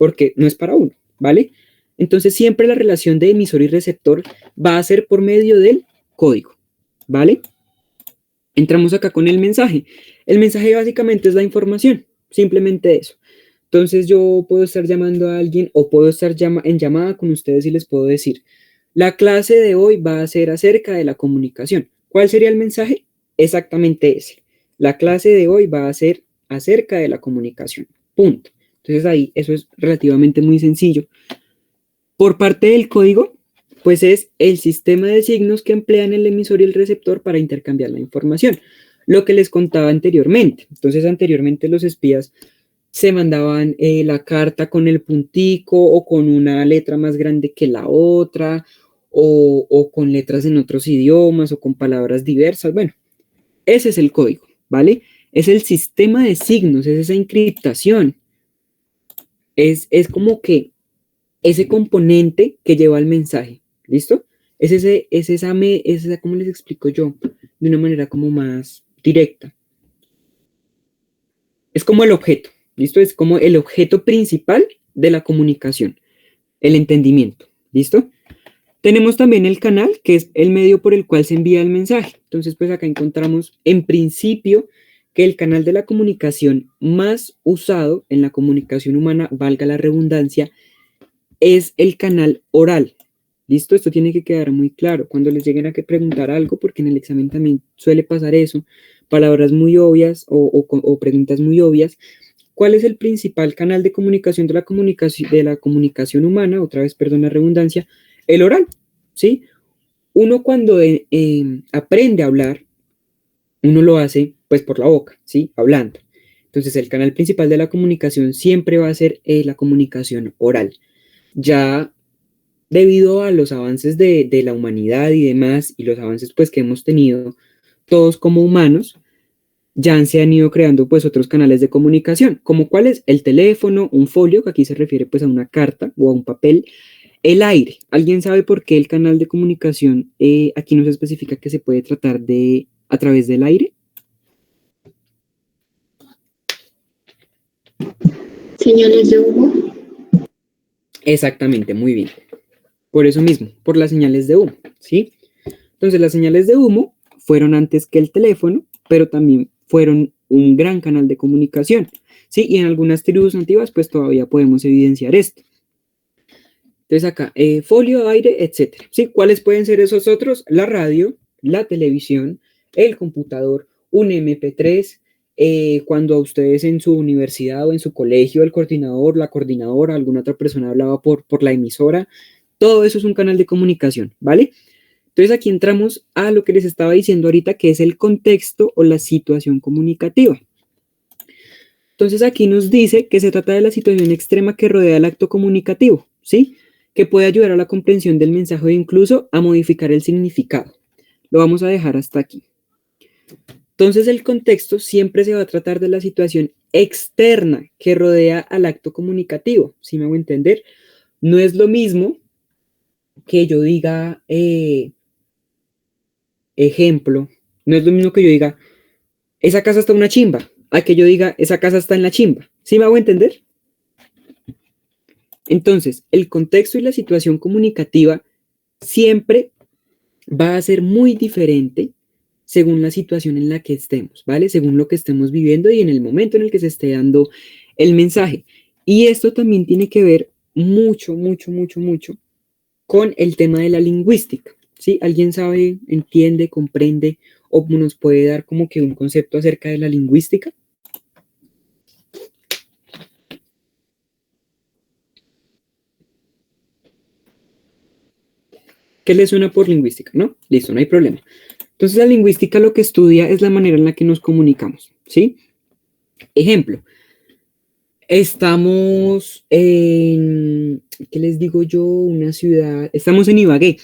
porque no es para uno, ¿vale? Entonces siempre la relación de emisor y receptor va a ser por medio del código, ¿vale? Entramos acá con el mensaje. El mensaje básicamente es la información, simplemente eso. Entonces yo puedo estar llamando a alguien o puedo estar en llamada con ustedes y les puedo decir, la clase de hoy va a ser acerca de la comunicación. ¿Cuál sería el mensaje? Exactamente ese. La clase de hoy va a ser acerca de la comunicación. Punto. Entonces ahí eso es relativamente muy sencillo. Por parte del código, pues es el sistema de signos que emplean el emisor y el receptor para intercambiar la información. Lo que les contaba anteriormente. Entonces anteriormente los espías se mandaban la carta con el puntico o con una letra más grande que la otra o con letras en otros idiomas o con palabras diversas. Bueno, ese es el código, ¿vale? Es el sistema de signos, es esa encriptación. Es como que ese componente que lleva el mensaje, ¿listo? ¿Cómo les explico yo? De una manera como más directa. Es como el objeto, ¿listo? Es como el objeto principal de la comunicación, el entendimiento, ¿listo? Tenemos también el canal, que es el medio por el cual se envía el mensaje. Entonces, pues acá encontramos en principio que el canal de la comunicación más usado en la comunicación humana, valga la redundancia, es el canal oral. ¿Listo? Esto tiene que quedar muy claro cuando les lleguen a que preguntar algo, porque en el examen también suele pasar eso, palabras muy obvias o preguntas muy obvias. ¿Cuál es el principal canal de comunicación de la comunicación humana? Otra vez, perdón la redundancia, el oral, ¿sí? Uno cuando aprende a hablar, uno lo hace pues por la boca, ¿sí? Hablando. Entonces el canal principal de la comunicación siempre va a ser la comunicación oral. Ya debido a los avances de la humanidad y demás, y los avances pues que hemos tenido todos como humanos, ya se han ido creando pues otros canales de comunicación, como cuál es el teléfono, un folio, que aquí se refiere pues a una carta o a un papel, el aire. ¿Alguien sabe por qué el canal de comunicación aquí nos especifica que se puede tratar de a través del aire? Señales de humo. Exactamente, muy bien. Por eso mismo, por las señales de humo, ¿sí? Entonces las señales de humo fueron antes que el teléfono, pero también fueron un gran canal de comunicación, ¿sí? Y en algunas tribus nativas pues todavía podemos evidenciar esto. Entonces acá, folio, aire, etcétera, ¿sí? ¿Cuáles pueden ser esos otros? La radio, la televisión, el computador, un MP3, cuando a ustedes en su universidad o en su colegio, el coordinador, la coordinadora, alguna otra persona hablaba por la emisora, todo eso es un canal de comunicación, ¿vale? Entonces aquí entramos a lo que les estaba diciendo ahorita, que es el contexto o la situación comunicativa. Entonces aquí nos dice que se trata de la situación extrema que rodea el acto comunicativo, ¿sí? Que puede ayudar a la comprensión del mensaje o incluso a modificar el significado. Lo vamos a dejar hasta aquí. Entonces el contexto siempre se va a tratar de la situación externa que rodea al acto comunicativo, ¿sí me hago entender? No es lo mismo que yo diga, ejemplo, no es lo mismo que yo diga, esa casa está una chimba, a que yo diga, esa casa está en la chimba. ¿Sí me hago entender? Entonces, el contexto y la situación comunicativa siempre va a ser muy diferente según la situación en la que estemos, ¿vale? Según lo que estemos viviendo y en el momento en el que se esté dando el mensaje. Y esto también tiene que ver mucho, mucho, mucho, mucho con el tema de la lingüística, ¿sí? ¿Alguien sabe, entiende, comprende o nos puede dar como que un concepto acerca de la lingüística? ¿Qué le suena por lingüística? ¿No? Listo, no hay problema. Entonces la lingüística lo que estudia es la manera en la que nos comunicamos, ¿sí? Ejemplo, estamos en, ¿qué les digo yo? Una ciudad, estamos en Ibagué.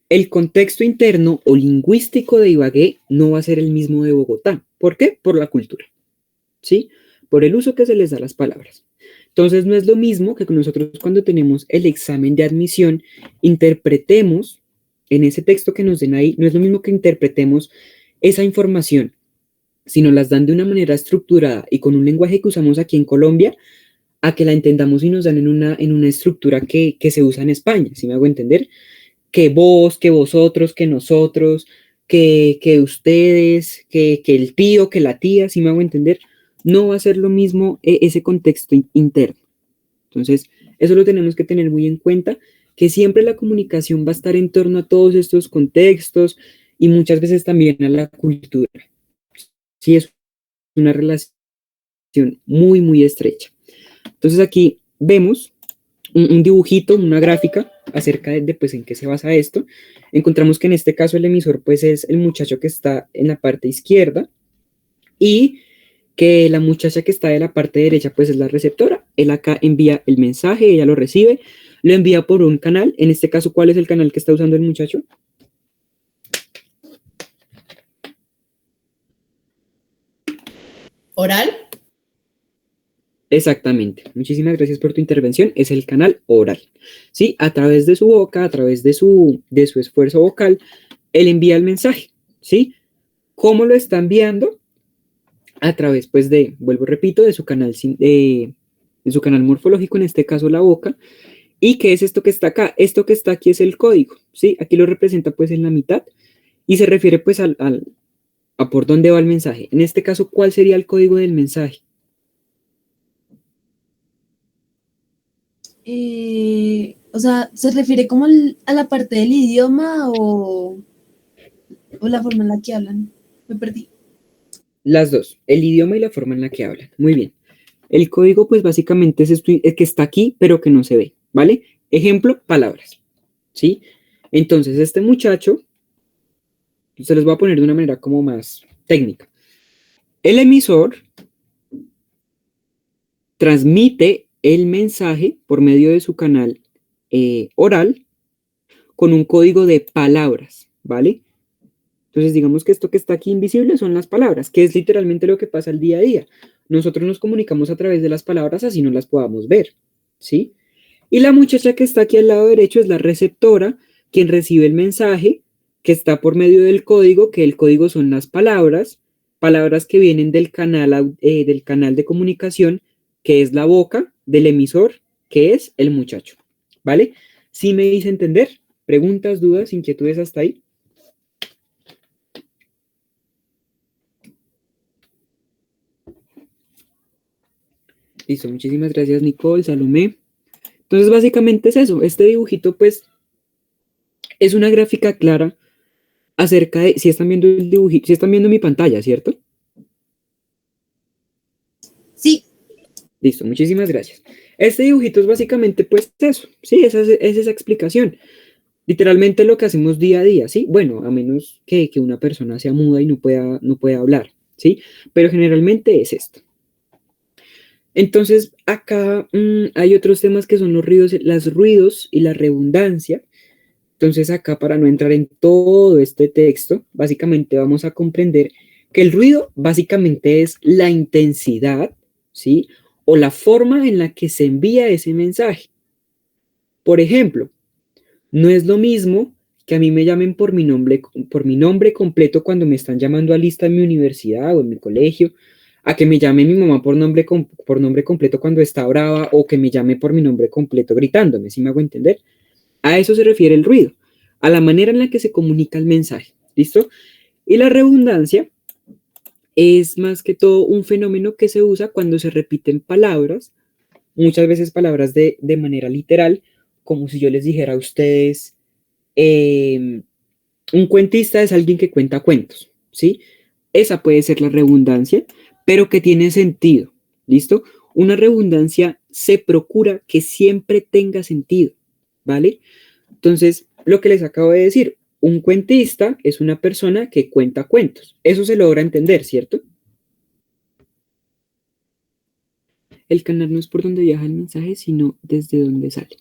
El contexto interno o lingüístico de Ibagué no va a ser el mismo de Bogotá. ¿Por qué? Por la cultura, ¿sí? Por el uso que se les da a las palabras. Entonces no es lo mismo que nosotros cuando tenemos el examen de admisión interpretemos en ese texto que nos den ahí, no es lo mismo que interpretemos esa información, si nos las dan de una manera estructurada y con un lenguaje que usamos aquí en Colombia, a que la entendamos y nos dan en una estructura que se usa en España, ¿sí me hago entender? Que vos, que vosotros, que nosotros, que ustedes, que el tío, que la tía, ¿sí me hago entender? No va a ser lo mismo ese contexto interno. Entonces, eso lo tenemos que tener muy en cuenta, que siempre la comunicación va a estar en torno a todos estos contextos y muchas veces también a la cultura. Sí, es una relación muy, muy estrecha. Entonces, aquí vemos un dibujito, una gráfica acerca de, pues en qué se basa esto. Encontramos que en este caso el emisor pues es el muchacho que está en la parte izquierda y que la muchacha que está de la parte derecha pues es la receptora. Él acá envía el mensaje, ella lo recibe, lo envía por un canal. En este caso, ¿cuál es el canal que está usando el muchacho? ¿Oral? Exactamente. Muchísimas gracias por tu intervención. Es el canal oral. ¿Sí? A través de su boca, a través de su esfuerzo vocal, él envía el mensaje. ¿Sí? ¿Cómo lo está enviando? A través, pues, vuelvo, repito, de su canal morfológico, en este caso la boca. ¿Y qué es esto que está acá? Esto que está aquí es el código, ¿sí? Aquí lo representa, pues, en la mitad y se refiere, pues, a por dónde va el mensaje. En este caso, ¿cuál sería el código del mensaje? O sea, ¿se refiere como a la parte del idioma o la forma en la que hablan? Me perdí. Las dos, el idioma y la forma en la que hablan. Muy bien. El código, pues, básicamente es esto que está aquí, pero que no se ve, ¿vale? Ejemplo, palabras, ¿sí? Entonces, este muchacho, se los voy a poner de una manera como más técnica. El emisor transmite el mensaje por medio de su canal oral con un código de palabras, ¿vale? Entonces, digamos que esto que está aquí invisible son las palabras, que es literalmente lo que pasa el día a día. Nosotros nos comunicamos a través de las palabras así no las podamos ver, ¿sí? Y la muchacha que está aquí al lado derecho es la receptora, quien recibe el mensaje que está por medio del código, que el código son las palabras, palabras que vienen del canal de comunicación, que es la boca, del emisor, que es el muchacho, ¿vale? ¿Sí me hice entender? ¿Preguntas, dudas, inquietudes hasta ahí? Listo, muchísimas gracias, Nicole, Salomé. Entonces, básicamente es eso. Este dibujito, pues, es una gráfica clara acerca de, si están viendo el dibujito, si están viendo mi pantalla, ¿cierto? Sí. Listo, muchísimas gracias. Este dibujito es básicamente, pues, eso, ¿sí? Es esa explicación. Literalmente lo que hacemos día a día, ¿sí? Bueno, a menos que una persona sea muda y no pueda hablar, ¿sí? Pero generalmente es esto. Entonces, acá hay otros temas que son los ruidos y la redundancia. Entonces, acá para no entrar en todo este texto, básicamente vamos a comprender que el ruido básicamente es la intensidad, ¿sí? O la forma en la que se envía ese mensaje. Por ejemplo, no es lo mismo que a mí me llamen por mi nombre completo cuando me están llamando a lista en mi universidad o en mi colegio, a que me llame mi mamá por nombre completo cuando está brava o que me llame por mi nombre completo gritándome, ¿sí me hago entender? A eso se refiere el ruido, a la manera en la que se comunica el mensaje, ¿listo? Y la redundancia es más que todo un fenómeno que se usa cuando se repiten palabras, muchas veces palabras de manera literal, como si yo les dijera a ustedes, un cuentista es alguien que cuenta cuentos, ¿sí? Esa puede ser la redundancia, pero que tiene sentido, ¿listo? Una redundancia se procura que siempre tenga sentido, ¿vale? Entonces, lo que les acabo de decir, un cuentista es una persona que cuenta cuentos. Eso se logra entender, ¿cierto? El canal no es por donde viaja el mensaje, sino desde donde sale.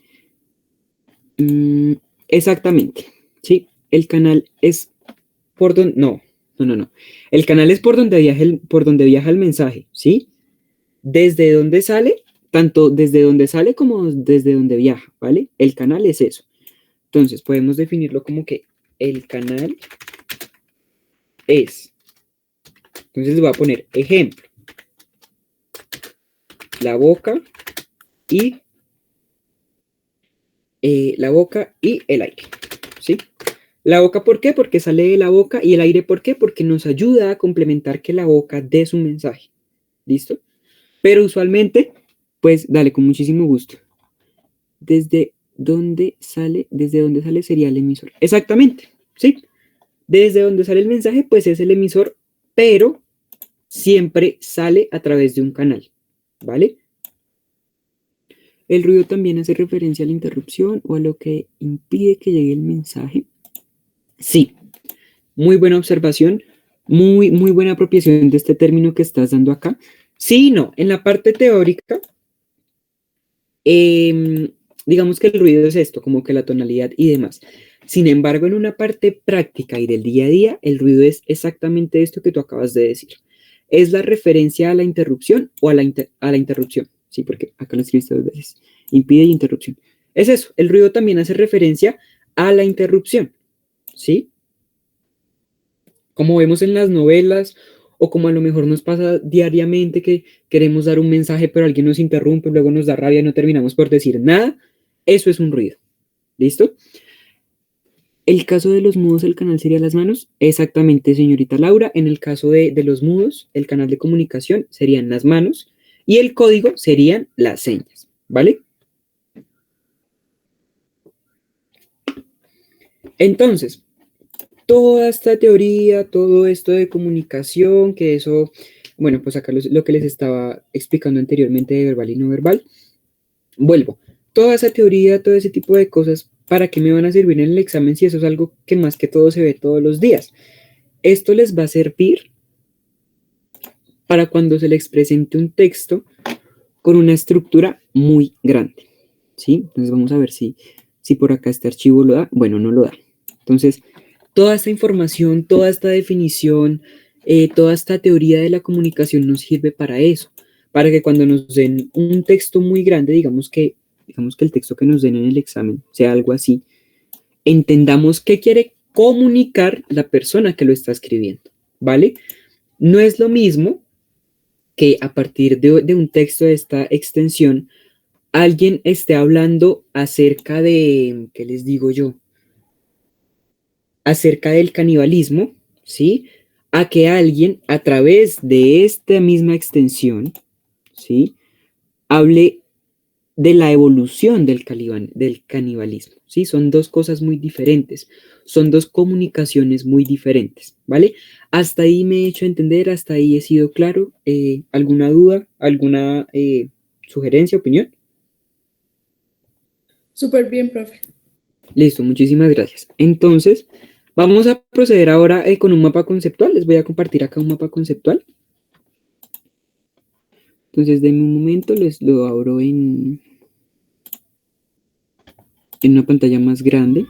Mm, exactamente, ¿sí? El canal es por donde... No. El canal es por donde viaja el mensaje, ¿sí? Desde donde sale, tanto desde donde sale como desde donde viaja, ¿vale? El canal es eso. Entonces, podemos definirlo como que el canal es. Entonces les voy a poner ejemplo. La boca y el aire, ¿sí? La boca, ¿por qué? Porque sale de la boca, y el aire, ¿por qué? Porque nos ayuda a complementar que la boca dé su mensaje, ¿listo? Pero usualmente, pues dale, con muchísimo gusto. ¿Desde dónde sale? Desde dónde sale sería el emisor. Exactamente, ¿sí? Desde donde sale el mensaje, pues es el emisor, pero siempre sale a través de un canal, ¿vale? El ruido también hace referencia a la interrupción o a lo que impide que llegue el mensaje. Sí, muy buena observación, muy buena apropiación de este término que estás dando acá. Sí y no, en la parte teórica, digamos que el ruido es esto, como que la tonalidad y demás. Sin embargo, en una parte práctica y del día a día, el ruido es exactamente esto que tú acabas de decir. Es la referencia a la interrupción o a la interrupción. Sí, porque acá lo escribiste 2 veces. Impide y interrupción. Es eso, el ruido también hace referencia a la interrupción. ¿Sí? Como vemos en las novelas, o como a lo mejor nos pasa diariamente que queremos dar un mensaje, pero alguien nos interrumpe, luego nos da rabia y no terminamos por decir nada. Eso es un ruido. ¿Listo? El caso de los mudos, el canal sería las manos. Exactamente, señorita Laura. En el caso de los mudos, el canal de comunicación serían las manos y el código serían las señas, ¿vale? Entonces, toda esta teoría, todo esto de comunicación, que eso, bueno, pues acá lo que les estaba explicando anteriormente de verbal y no verbal, vuelvo. Toda esa teoría, todo ese tipo de cosas, ¿para qué me van a servir en el examen si eso es algo que más que todo se ve todos los días? Esto les va a servir para cuando se les presente un texto con una estructura muy grande, ¿sí? Entonces vamos a ver si por acá este archivo lo da. Bueno, no lo da. Entonces, toda esta información, toda esta definición, toda esta teoría de la comunicación nos sirve para eso, para que cuando nos den un texto muy grande, digamos que el texto que nos den en el examen sea algo así, entendamos qué quiere comunicar la persona que lo está escribiendo, ¿vale? No es lo mismo que a partir de un texto de esta extensión, alguien esté hablando acerca de, ¿qué les digo yo? Acerca del canibalismo, ¿sí? A que alguien a través de esta misma extensión, ¿sí? Hable de la evolución del canibalismo, ¿sí? Son dos cosas muy diferentes, son dos comunicaciones muy diferentes, ¿vale? Hasta ahí me he hecho entender, hasta ahí he sido claro. ¿Alguna duda, alguna sugerencia, opinión? Súper bien, profe. Listo, muchísimas gracias. Entonces, vamos a proceder ahora con un mapa conceptual. Les voy a compartir acá un mapa conceptual. Entonces, denme un momento, les lo abro en una pantalla más grande.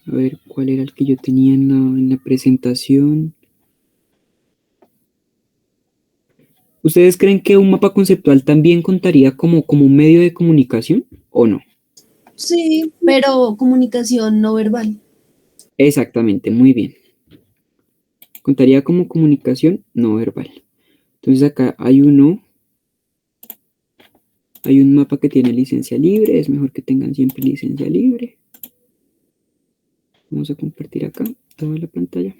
A ver cuál era el que yo tenía en la presentación. ¿Ustedes creen que un mapa conceptual también contaría como un medio de comunicación o no? Sí, pero comunicación no verbal. Exactamente, muy bien. Contaría como comunicación no verbal. Entonces acá hay un mapa que tiene licencia libre. Es mejor que tengan siempre licencia libre. Vamos a compartir acá toda la pantalla.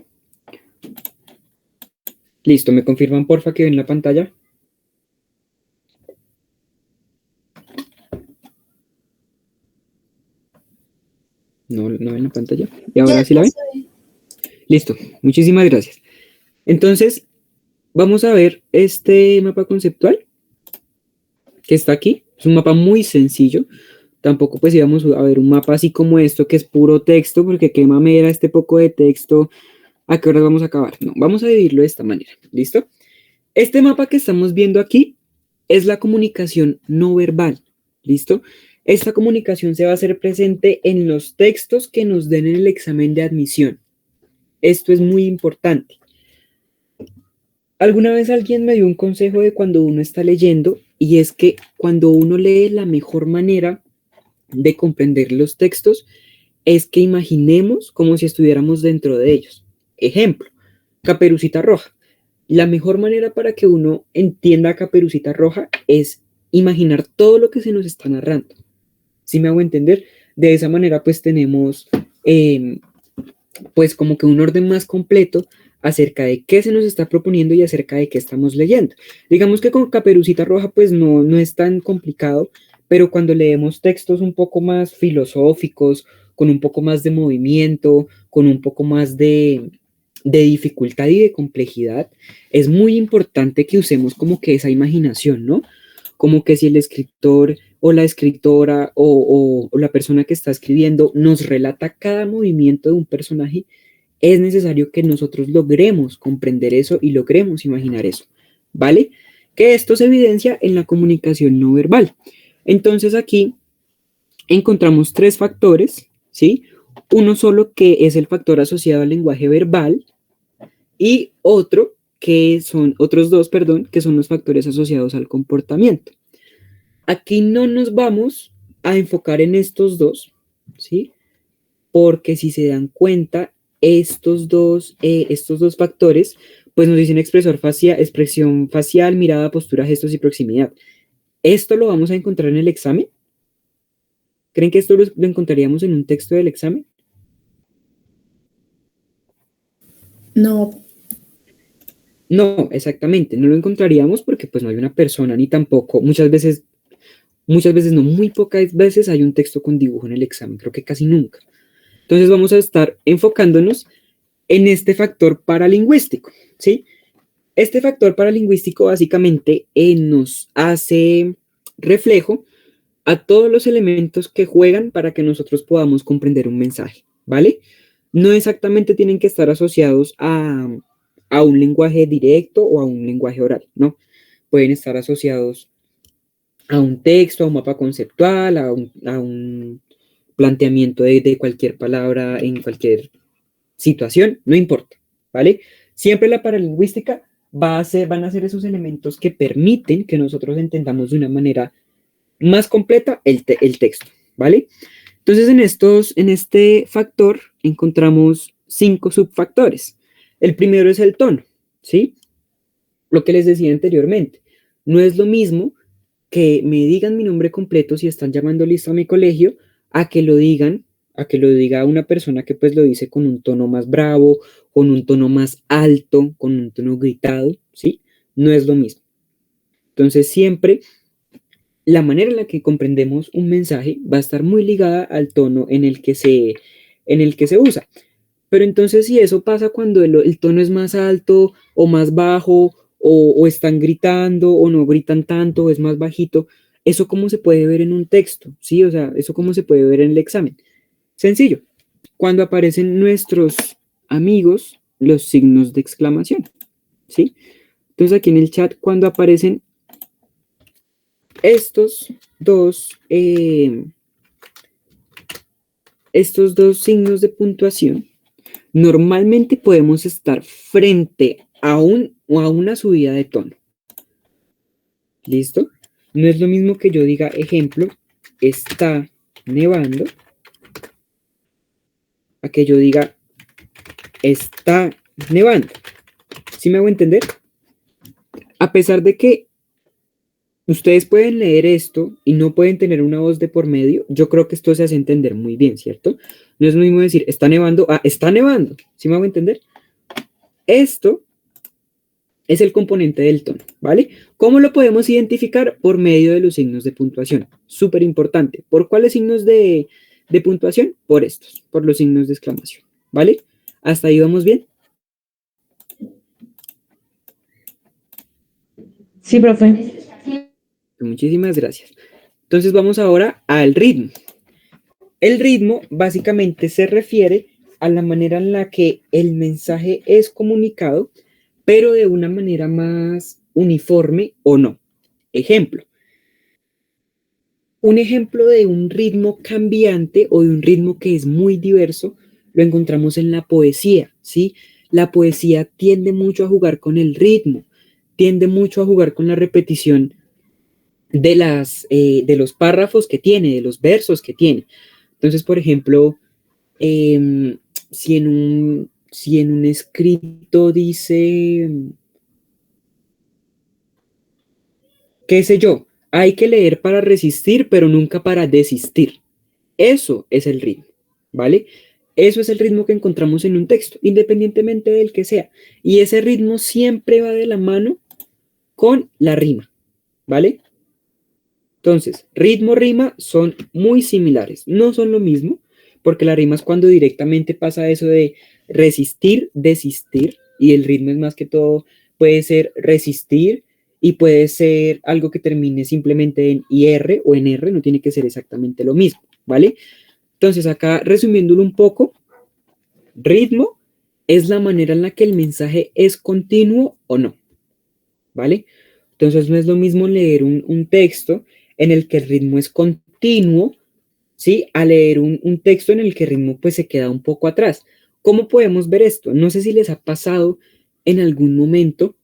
Listo, ¿me confirman porfa que ven la pantalla? ¿No ven la pantalla? ¿Y ahora sí la ven? Listo, muchísimas gracias. Entonces, vamos a ver este mapa conceptual que está aquí. Es un mapa muy sencillo. Tampoco pues íbamos a ver un mapa así como esto, que es puro texto, porque qué mamera este poco de texto. ¿A qué hora vamos a acabar? No, vamos a dividirlo de esta manera. ¿Listo? Este mapa que estamos viendo aquí es la comunicación no verbal. ¿Listo? Esta comunicación se va a hacer presente en los textos que nos den en el examen de admisión. Esto es muy importante. Alguna vez alguien me dio un consejo de cuando uno está leyendo, y es que cuando uno lee, la mejor manera de comprender los textos es que imaginemos como si estuviéramos dentro de ellos. Ejemplo, Caperucita Roja. La mejor manera para que uno entienda a Caperucita Roja es imaginar todo lo que se nos está narrando. ¿Sí me hago entender? De esa manera, pues tenemos, pues como que un orden más completo acerca de qué se nos está proponiendo y acerca de qué estamos leyendo. Digamos que con Caperucita Roja, pues no es tan complicado, pero cuando leemos textos un poco más filosóficos, con un poco más de movimiento, con un poco más de dificultad y de complejidad, es muy importante que usemos como que esa imaginación, ¿no? Como que si el escritor o la escritora o la persona que está escribiendo nos relata cada movimiento de un personaje, es necesario que nosotros logremos comprender eso y logremos imaginar eso, ¿vale? Que esto se evidencia en la comunicación no verbal. Entonces aquí encontramos tres factores, ¿sí? Uno solo que es el factor asociado al lenguaje verbal y otro que son, otros dos, perdón, que son los factores asociados al comportamiento. Aquí no nos vamos a enfocar en estos dos, ¿sí? Porque si se dan cuenta, estos dos factores, pues nos dicen expresión facial, mirada, postura, gestos y proximidad. ¿Esto lo vamos a encontrar en el examen? ¿Creen que esto lo encontraríamos en un texto del examen? No, No, exactamente, no lo encontraríamos porque pues no hay una persona ni tampoco, muchas veces no, muy pocas veces hay un texto con dibujo en el examen, creo que casi nunca. Entonces vamos a estar enfocándonos en este factor paralingüístico, ¿sí? Este factor paralingüístico básicamente nos hace reflejo a todos los elementos que juegan para que nosotros podamos comprender un mensaje, ¿vale? No exactamente tienen que estar asociados a un lenguaje directo o a un lenguaje oral, ¿no? Pueden estar asociados a un texto, a un mapa conceptual, a un planteamiento de cualquier palabra en cualquier situación, no importa, ¿vale? Siempre la paralingüística van a ser esos elementos que permiten que nosotros entendamos de una manera más completa el texto, ¿vale? Entonces, en este factor encontramos 5 subfactores. El primero es el tono, ¿sí? Lo que les decía anteriormente. No es lo mismo que me digan mi nombre completo si están llamando listo a mi colegio, a que lo digan, a que lo diga una persona que pues lo dice con un tono más bravo, con un tono más alto, con un tono gritado, ¿sí? No es lo mismo. Entonces siempre la manera en la que comprendemos un mensaje va a estar muy ligada al tono en el que se usa. Pero entonces si eso pasa cuando el tono es más alto o más bajo o están gritando o no gritan tanto o es más bajito, ¿eso cómo se puede ver en un texto? ¿Sí? O sea, ¿eso cómo se puede ver en el examen? Sencillo. Cuando aparecen nuestros amigos, los signos de exclamación, ¿sí? Entonces aquí en el chat, cuando aparecen estos dos, eh, estos dos signos de puntuación, normalmente podemos estar frente a a una subida de tono. ¿Listo? No es lo mismo que yo diga, ejemplo, está nevando, a que yo diga, está nevando. ¿Sí me hago entender? A pesar de que ustedes pueden leer esto y no pueden tener una voz de por medio, yo creo que esto se hace entender muy bien, ¿cierto? No es lo mismo decir, está nevando, está nevando. ¿Sí me hago entender? Esto es el componente del tono, ¿vale? ¿Cómo lo podemos identificar? Por medio de los signos de puntuación. Súper importante. ¿Por cuáles signos de puntuación? Por estos, por los signos de exclamación, ¿vale? ¿Hasta ahí vamos bien? Sí, profe. Muchísimas gracias. Entonces vamos ahora al ritmo. El ritmo básicamente se refiere a la manera en la que el mensaje es comunicado, pero de una manera más uniforme o no. Ejemplo, un ejemplo de un ritmo cambiante o de un ritmo que es muy diverso lo encontramos en la poesía, ¿sí? La poesía tiende mucho a jugar con el ritmo, tiende mucho a jugar con la repetición de los párrafos que tiene, de los versos que tiene. Entonces, por ejemplo, si en un escrito dice, qué sé yo, hay que leer para resistir, pero nunca para desistir. Eso es el ritmo, ¿vale? Eso es el ritmo que encontramos en un texto, independientemente del que sea. Y ese ritmo siempre va de la mano con la rima, ¿vale? Entonces, ritmo, rima son muy similares. No son lo mismo, porque la rima es cuando directamente pasa eso de resistir, desistir, y el ritmo es más que todo, puede ser resistir y puede ser algo que termine simplemente en IR o en R, no tiene que ser exactamente lo mismo, ¿vale? Entonces, acá resumiéndolo un poco, ritmo es la manera en la que el mensaje es continuo o no, ¿vale? Entonces, no es lo mismo leer un texto en el que el ritmo es continuo, ¿sí? A leer un texto en el que el ritmo pues se queda un poco atrás. ¿Cómo podemos ver esto? No sé si les ha pasado en algún momento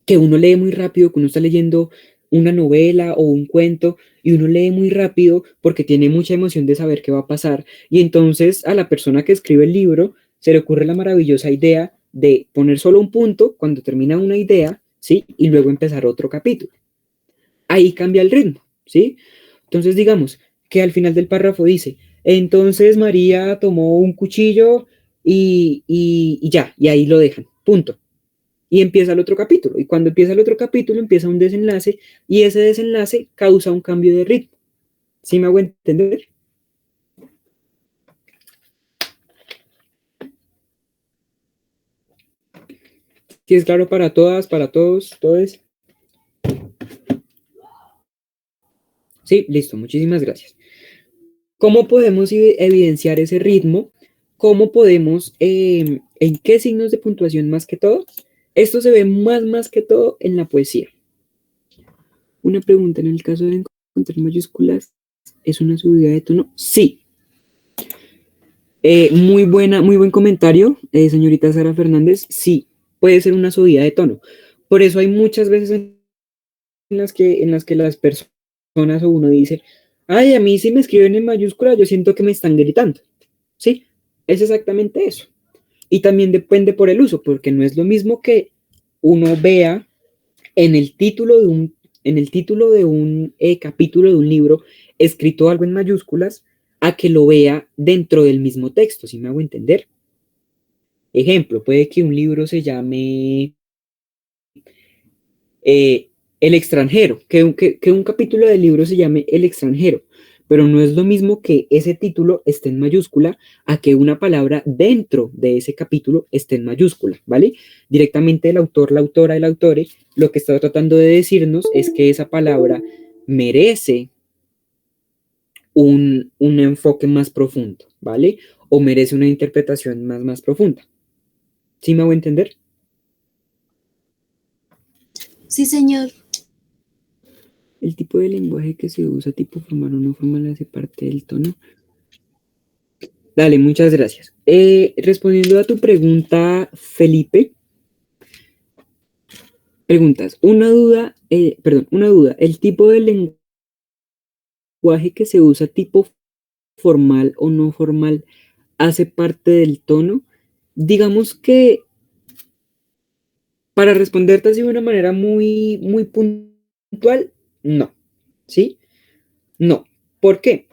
que uno lee muy rápido, que uno está leyendo una novela o un cuento y uno lee muy rápido porque tiene mucha emoción de saber qué va a pasar y entonces a la persona que escribe el libro se le ocurre la maravillosa idea de poner solo un punto cuando termina una idea, ¿sí? Y luego empezar otro capítulo. Ahí cambia el ritmo, ¿sí? Entonces digamos que al final del párrafo dice, entonces María tomó un cuchillo y ya, y ahí lo dejan, punto. Y empieza el otro capítulo. Y cuando empieza el otro capítulo, empieza un desenlace y ese desenlace causa un cambio de ritmo. ¿Sí me hago entender? ¿Sí es claro para todas, para todos, todos? Sí, listo, muchísimas gracias. ¿Cómo podemos evidenciar ese ritmo? ¿Cómo podemos, en qué signos de puntuación más que todo? Esto se ve más que todo en la poesía. Una pregunta, en el caso de encontrar mayúsculas, ¿es una subida de tono? Sí. Muy buen comentario, señorita Sara Fernández. Sí, puede ser una subida de tono. Por eso hay muchas veces en las que las personas o uno dice, ay, a mí si me escriben en mayúscula, yo siento que me están gritando. Sí, es exactamente eso. Y también depende por el uso, porque no es lo mismo que uno vea en el título de un capítulo de un libro escrito algo en mayúsculas a que lo vea dentro del mismo texto, ¿sí me hago entender? Ejemplo, puede que un libro se llame El extranjero, que un capítulo del libro se llame El extranjero, pero no es lo mismo que ese título esté en mayúscula a que una palabra dentro de ese capítulo esté en mayúscula, ¿vale? Directamente el autor, la autora, el autore, lo que está tratando de decirnos es que esa palabra merece un enfoque más profundo, ¿vale? O merece una interpretación más profunda. ¿Sí me hago entender? Sí, señor. El tipo de lenguaje que se usa, tipo formal o no formal, hace parte del tono. Dale, muchas gracias. Respondiendo a tu pregunta, Felipe, preguntas, una duda, ¿el tipo de lenguaje que se usa, tipo formal o no formal, hace parte del tono? Digamos que para responderte así de una manera muy puntual, no, ¿sí? No. ¿Por qué?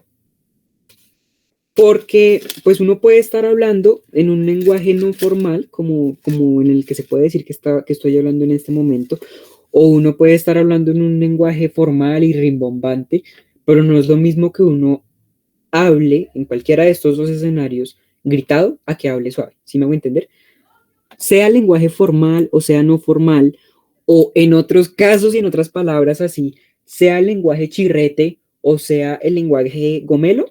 Porque pues uno puede estar hablando en un lenguaje no formal, como en el que se puede decir que estoy hablando en este momento, o uno puede estar hablando en un lenguaje formal y rimbombante, pero no es lo mismo que uno hable en cualquiera de estos dos escenarios gritado a que hable suave, ¿sí me hago entender? Sea lenguaje formal o sea no formal, o en otros casos y en otras palabras así, sea el lenguaje chirrete o sea el lenguaje gomelo,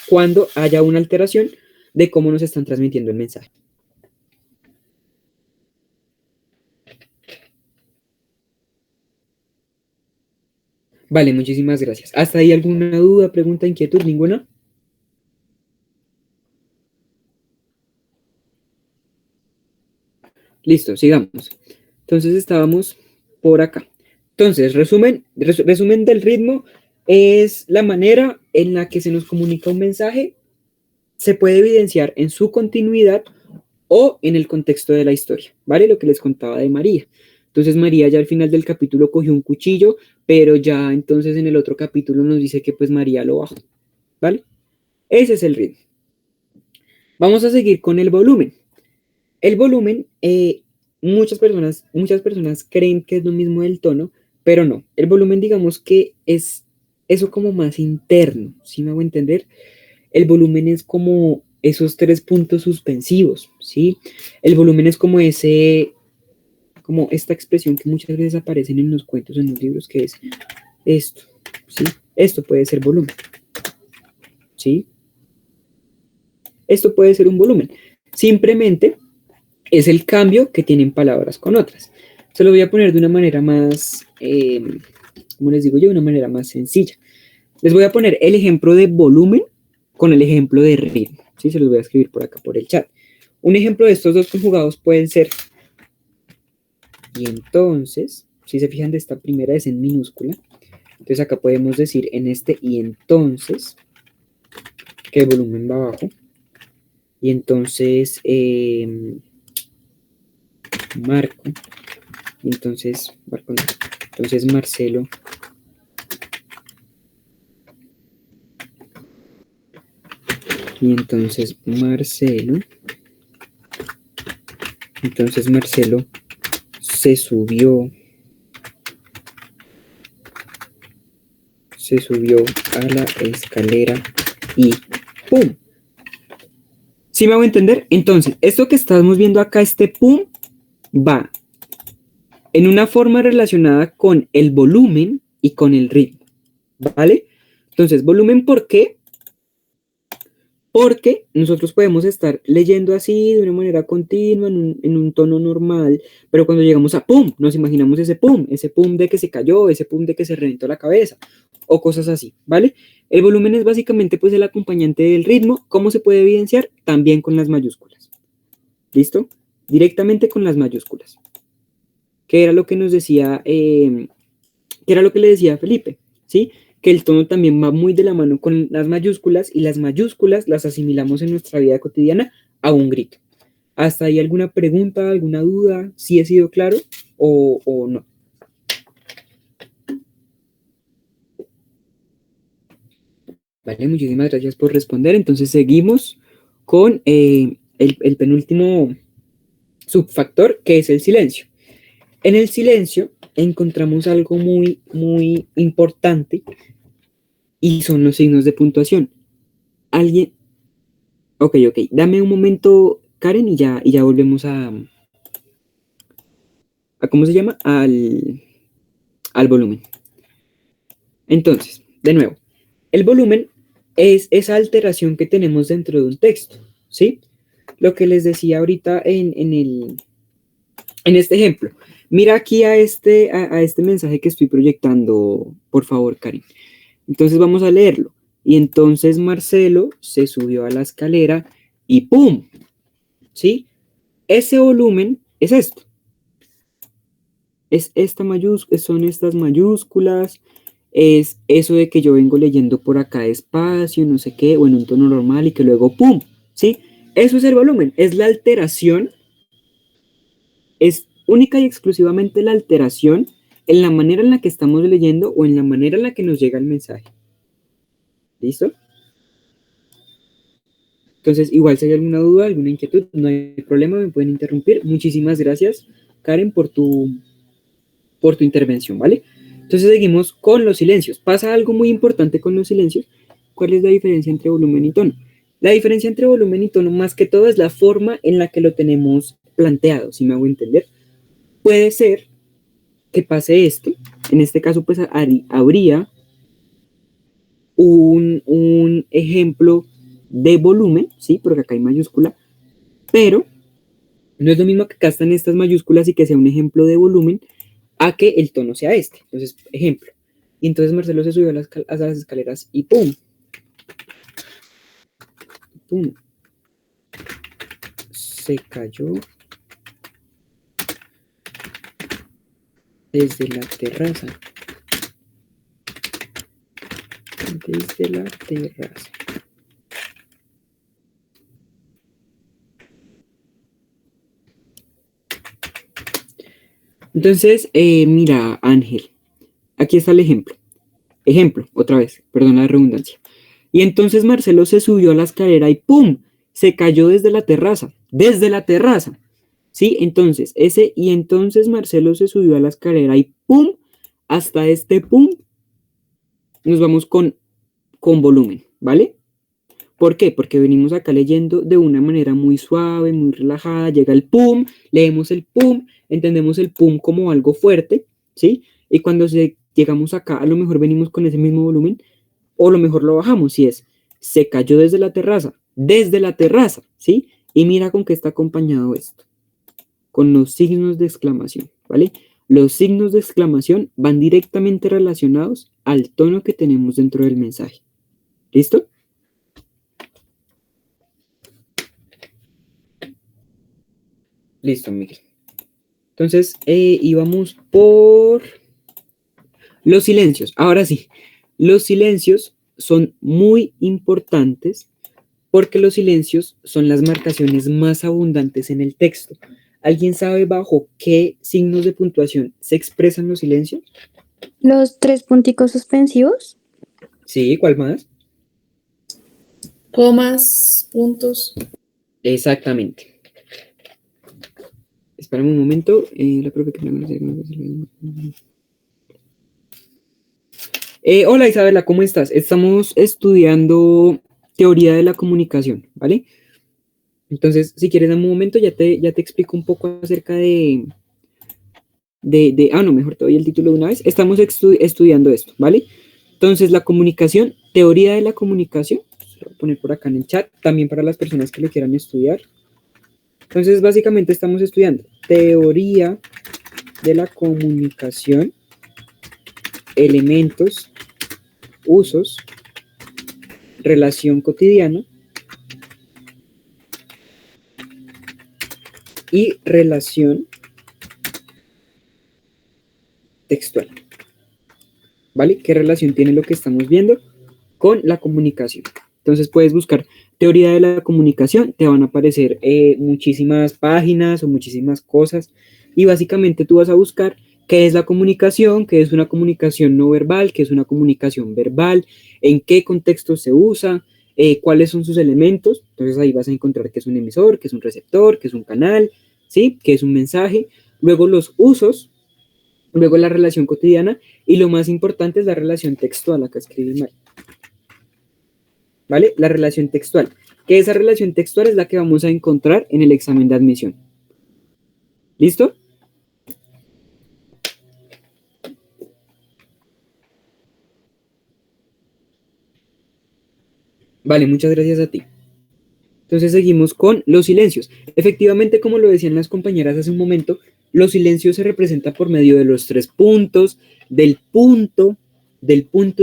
cuando haya una alteración de cómo nos están transmitiendo el mensaje. Vale, muchísimas gracias. ¿Hasta ahí alguna duda, pregunta, inquietud? ¿Ninguna? Listo, sigamos. Entonces estábamos por acá. Entonces, resumen del ritmo es la manera en la que se nos comunica un mensaje, se puede evidenciar en su continuidad o en el contexto de la historia, ¿vale? Lo que les contaba de María. Entonces María ya al final del capítulo cogió un cuchillo, pero ya entonces en el otro capítulo nos dice que pues María lo bajó, ¿vale? Ese es el ritmo. Vamos a seguir con el volumen. El volumen, muchas personas creen que es lo mismo del tono, pero no. El volumen, digamos que es eso como más interno, ¿sí me hago entender? El volumen es como esos 3 puntos suspensivos, ¿sí? El volumen es como como esta expresión que muchas veces aparecen en los cuentos, en los libros, que es esto, ¿sí? Esto puede ser volumen, ¿sí? Esto puede ser un volumen. Simplemente es el cambio que tienen palabras con otras. Se lo voy a poner de una manera más, como les digo yo, de una manera más sencilla. Les voy a poner el ejemplo de volumen con el ejemplo de ritmo. ¿Sí? Se los voy a escribir por acá por el chat. Un ejemplo de estos dos conjugados pueden ser, y entonces, si se fijan de esta primera es en minúscula, entonces acá podemos decir en este y entonces, que el volumen va abajo, y entonces Marco, y entonces, Marco no, entonces Marcelo, y entonces Marcelo se subió a la escalera y ¡pum! ¿Sí me hago entender? Entonces, esto que estamos viendo acá, este pum, va en una forma relacionada con el volumen y con el ritmo, ¿vale? Entonces, volumen, ¿por qué? Porque nosotros podemos estar leyendo así de una manera continua, en un tono normal, pero cuando llegamos a pum, nos imaginamos ese pum de que se cayó, ese pum de que se reventó la cabeza, o cosas así, ¿vale? El volumen es básicamente pues el acompañante del ritmo. ¿Cómo se puede evidenciar? También con las mayúsculas. ¿Listo? Directamente con las mayúsculas. Que era lo que nos decía, que era lo que le decía a Felipe, ¿sí? Que el tono también va muy de la mano con las mayúsculas y las mayúsculas las asimilamos en nuestra vida cotidiana a un grito. ¿Hasta ahí alguna pregunta, alguna duda? ¿Sí he sido claro o no? Vale, muchísimas gracias por responder. Entonces seguimos con el penúltimo subfactor, que es el silencio. En el silencio encontramos algo muy, muy importante y son los signos de puntuación. Alguien, ok, dame un momento, Karen, y ya volvemos a ¿cómo se llama? Al volumen. Entonces, de nuevo, el volumen es esa alteración que tenemos dentro de un texto, ¿sí? Lo que les decía ahorita en este ejemplo. Mira aquí a este mensaje que estoy proyectando, por favor, Karen. Entonces vamos a leerlo. Y entonces Marcelo se subió a la escalera y ¡pum! ¿Sí? Ese volumen es esto. Son estas mayúsculas, es eso de que yo vengo leyendo por acá despacio, no sé qué, o en un tono normal y que luego ¡pum! ¿Sí? Eso es el volumen, es la alteración, es única y exclusivamente la alteración en la manera en la que estamos leyendo o en la manera en la que nos llega el mensaje. ¿Listo? Entonces, igual si hay alguna duda, alguna inquietud, no hay problema, me pueden interrumpir. Muchísimas gracias, Karen, por tu intervención, ¿vale? Entonces seguimos con los silencios. Pasa algo muy importante con los silencios. ¿Cuál es la diferencia entre volumen y tono? La diferencia entre volumen y tono, más que todo, es la forma en la que lo tenemos planteado, si me hago entender. Puede ser que pase esto. En este caso, pues habría un ejemplo de volumen, ¿sí? Porque acá hay mayúscula, pero no es lo mismo que acá están estas mayúsculas y que sea un ejemplo de volumen a que el tono sea este. Entonces, ejemplo. Y entonces Marcelo se subió a las escaleras y ¡pum! ¡Pum! Se cayó desde la terraza. Desde la terraza. Entonces, mira, Ángel, aquí está el ejemplo. Ejemplo, otra vez, perdona la redundancia. Y entonces Marcelo se subió a la escalera y ¡pum! Se cayó desde la terraza. Desde la terraza. ¿Sí? Entonces, y entonces Marcelo se subió a la escalera y ¡pum! Hasta este ¡pum! Nos vamos con volumen, ¿vale? ¿Por qué? Porque venimos acá leyendo de una manera muy suave, muy relajada, llega el pum, leemos el pum, entendemos el pum como algo fuerte, ¿sí? Y cuando llegamos acá, a lo mejor venimos con ese mismo volumen, o a lo mejor lo bajamos, si es, se cayó desde la terraza, ¿sí? Y mira con qué está acompañado esto, con los signos de exclamación, ¿vale? Los signos de exclamación van directamente relacionados al tono que tenemos dentro del mensaje. ¿Listo? Listo, Miguel. Entonces, íbamos por los silencios. Ahora sí, los silencios son muy importantes porque los silencios son las marcaciones más abundantes en el texto. ¿Alguien sabe bajo qué signos de puntuación se expresan los silencios? Los 3 punticos suspensivos. Sí, ¿cuál más? Comas, puntos. Exactamente. Espérame un momento. Hola Isabela, ¿cómo estás? Estamos estudiando teoría de la comunicación, ¿vale? Entonces, si quieres, en un momento ya te explico un poco acerca no, mejor te doy el título de una vez. Estamos estudiando esto, ¿vale? Entonces, la comunicación, teoría de la comunicación, lo voy a poner por acá en el chat, también para las personas que lo quieran estudiar. Entonces, básicamente estamos estudiando teoría de la comunicación, elementos, usos, relación cotidiana y relación textual. ¿Vale? ¿Qué relación tiene lo que estamos viendo con la comunicación? Entonces puedes buscar teoría de la comunicación, te van a aparecer muchísimas páginas o muchísimas cosas y básicamente tú vas a buscar qué es la comunicación, qué es una comunicación no verbal, qué es una comunicación verbal, en qué contexto se usa, cuáles son sus elementos. Entonces ahí vas a encontrar qué es un emisor, qué es un receptor, qué es un canal, ¿sí? Qué es un mensaje. Luego los usos, luego la relación cotidiana y lo más importante es la relación textual. Acá escribí mal. ¿Vale? La relación textual. Que esa relación textual es la que vamos a encontrar en el examen de admisión. ¿Listo? Vale, muchas gracias a ti. Entonces seguimos con los silencios. Efectivamente, como lo decían las compañeras hace un momento, los silencios se representan por medio de los 3 puntos, del punto